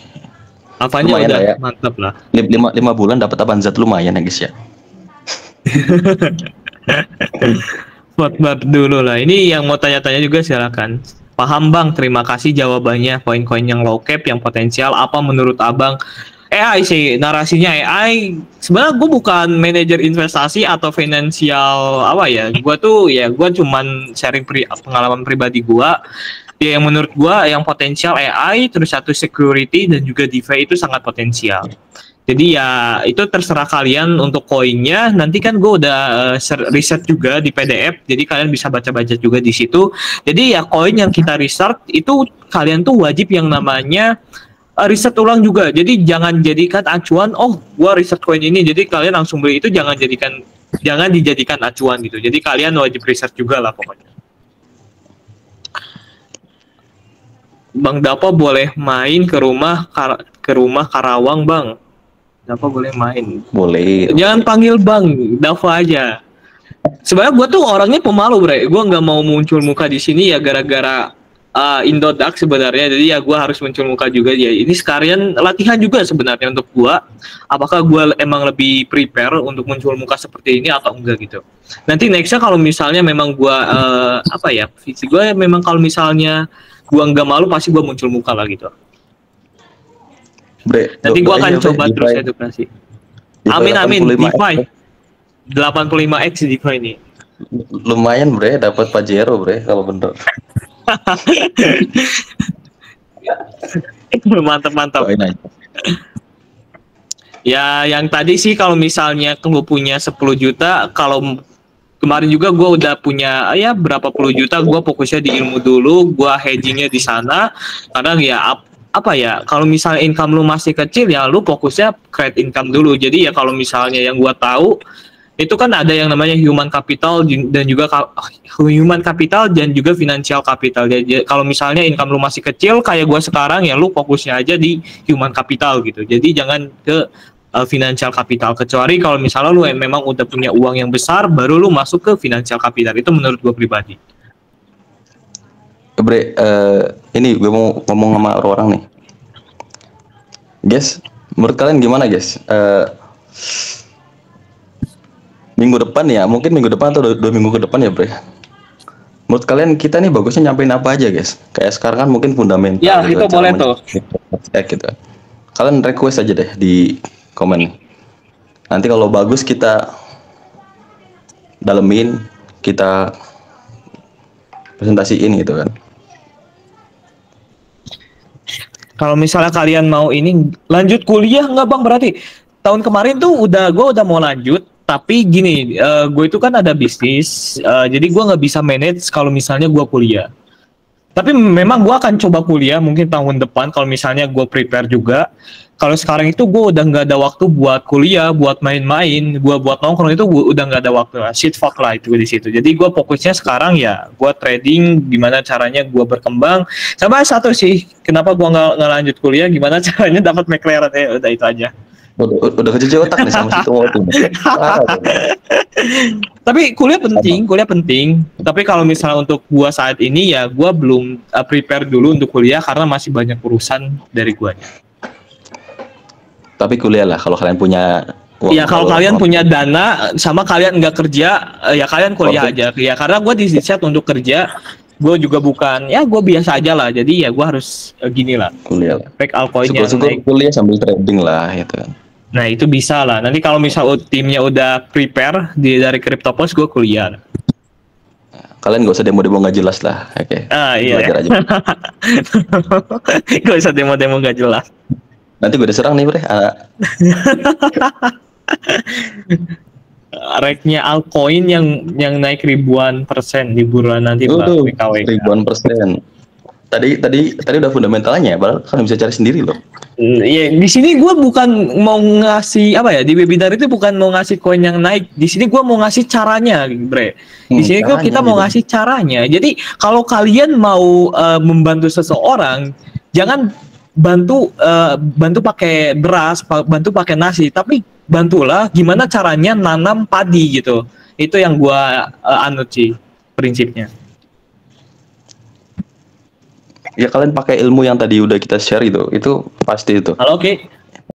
Avanza udah ya. Mantap lah. 5 bulan dapat Avanza lumayan ya guys ya. Buat dulu lah. Ini yang mau tanya-tanya juga silakan. Paham bang, terima kasih jawabannya. Koin-koin yang low cap, yang potensial, apa menurut abang? AI sih, narasinya AI. Sebenarnya gue bukan manajer investasi atau finansial apa ya. Gue cuman sharing pengalaman pribadi gue. Ya, yang menurut gue yang potensial AI, terus satu security dan juga DeFi itu sangat potensial. Jadi ya itu terserah kalian untuk koinnya. Nanti kan gue udah riset juga di PDF, jadi kalian bisa baca-baca juga di situ. Jadi ya koin yang kita research itu kalian tuh wajib yang namanya riset ulang juga. Jadi jangan jadikan acuan, oh gua riset koin ini jadi kalian langsung beli, itu jangan dijadikan acuan gitu. Jadi kalian wajib riset juga lah pokoknya. Bang Dapo boleh main ke rumah Karawang, Bang. Dapo boleh main. Boleh. Jangan panggil Bang, Dapo aja. Sebenarnya gue tuh orangnya pemalu, bre. Gue nggak mau muncul muka di sini ya gara-gara Indodax sebenarnya, jadi ya gue harus muncul muka juga ya. Ini sekalian latihan juga sebenarnya untuk gue. Apakah gue emang lebih prepare untuk muncul muka seperti ini atau enggak gitu. Nanti nextnya kalau misalnya memang gue visi gue memang kalau misalnya gue nggak malu pasti gue muncul muka lah gitu. Nanti gue akan coba terus edukasi. Amin. DeFi 85x DeFi ini. Lumayan bre, dapat Pajero bre kalau bener. Mantap. Ya, yang tadi sih kalau misalnya gue punya 10 juta, kalau kemarin juga gue udah punya ya berapa puluh juta, gue fokusnya di ilmu dulu, gue hedgingnya di sana. Kadang ya kalau misalnya income lu masih kecil ya lu fokusnya create income dulu. Jadi ya kalau misalnya yang gue tahu itu kan ada yang namanya human capital dan juga financial capital. Jadi kalau misalnya income lu masih kecil kayak gue sekarang ya lu fokusnya aja di human capital gitu. Jadi jangan ke financial capital, kecuali kalau misalnya lu memang udah punya uang yang besar baru lu masuk ke financial capital. Itu menurut gue pribadi. Bre, ini gue mau ngomong sama orang nih. Guys, menurut kalian gimana guys? Minggu depan ya, mungkin minggu depan atau 2 minggu ke depan ya bre. Menurut kalian kita nih bagusnya nyampein apa aja guys? Kayak sekarang kan mungkin fundamental. Ya gitu, itu boleh tuh. Gitu. Kalian request aja deh di komen. Nanti kalau bagus kita dalemin, kita presentasiin gitu kan. Kalau misalnya kalian mau ini lanjut kuliah nggak bang, berarti tahun kemarin tuh gue udah mau lanjut, tapi gini, gue itu kan ada bisnis, jadi gue nggak bisa manage kalau misalnya gue kuliah. Tapi memang gue akan coba kuliah mungkin tahun depan kalau misalnya gue prepare juga. Kalau sekarang itu gue udah nggak ada waktu buat kuliah, buat main-main, gue buat nongkrong itu gue udah nggak ada waktu. Shit fuck lah itu di situ. Jadi gue fokusnya sekarang ya gue trading, gimana caranya gue berkembang. Sama satu sih, kenapa gue nggak lanjut kuliah, gimana caranya dapat McLaren, udah itu aja. Udah kecuci otak nih sama situ waktu. Tapi kuliah penting. Tapi kalau misalnya untuk gua saat ini ya gua belum prepare dulu untuk kuliah karena masih banyak urusan dari guanya. Tapi kuliah lah kalau kalian punya. Ya kalau kalian punya dana sama kalian nggak kerja, ya kalian kuliah aja. Ya karena gua di set untuk kerja. Gue juga bukan, ya gue biasa aja lah. Jadi ya gue harus gini lah. Kuliah lah. Back altcoinnya. Syukur kuliah sambil trading lah gitu kan. Nah itu bisa lah. Nanti kalau misal timnya udah prepare dari CryptoPost, gue kuliah. Kalian gak usah demo-demo gak jelas lah, oke? Iya. Belajar aja. Gak usah demo-demo gak jelas. Nanti gue diserang nih bre. Rate-nya altcoin yang naik ribuan persen di bulan nanti ribuan persen. Tadi udah fundamentalnya, padahal kan bisa cari sendiri loh. Iya, di sini gue bukan mau ngasih di webinar itu bukan mau ngasih koin yang naik. Di sini gue mau ngasih caranya, bre. Di sini kita mau ngasih caranya. Jadi kalau kalian mau membantu seseorang, jangan bantu pakai beras, bantu pakai nasi, tapi bantulah gimana caranya nanam padi gitu. Itu yang gue anut sih prinsipnya. Ya kalian pakai ilmu yang tadi udah kita share itu pasti itu. Halo, oke.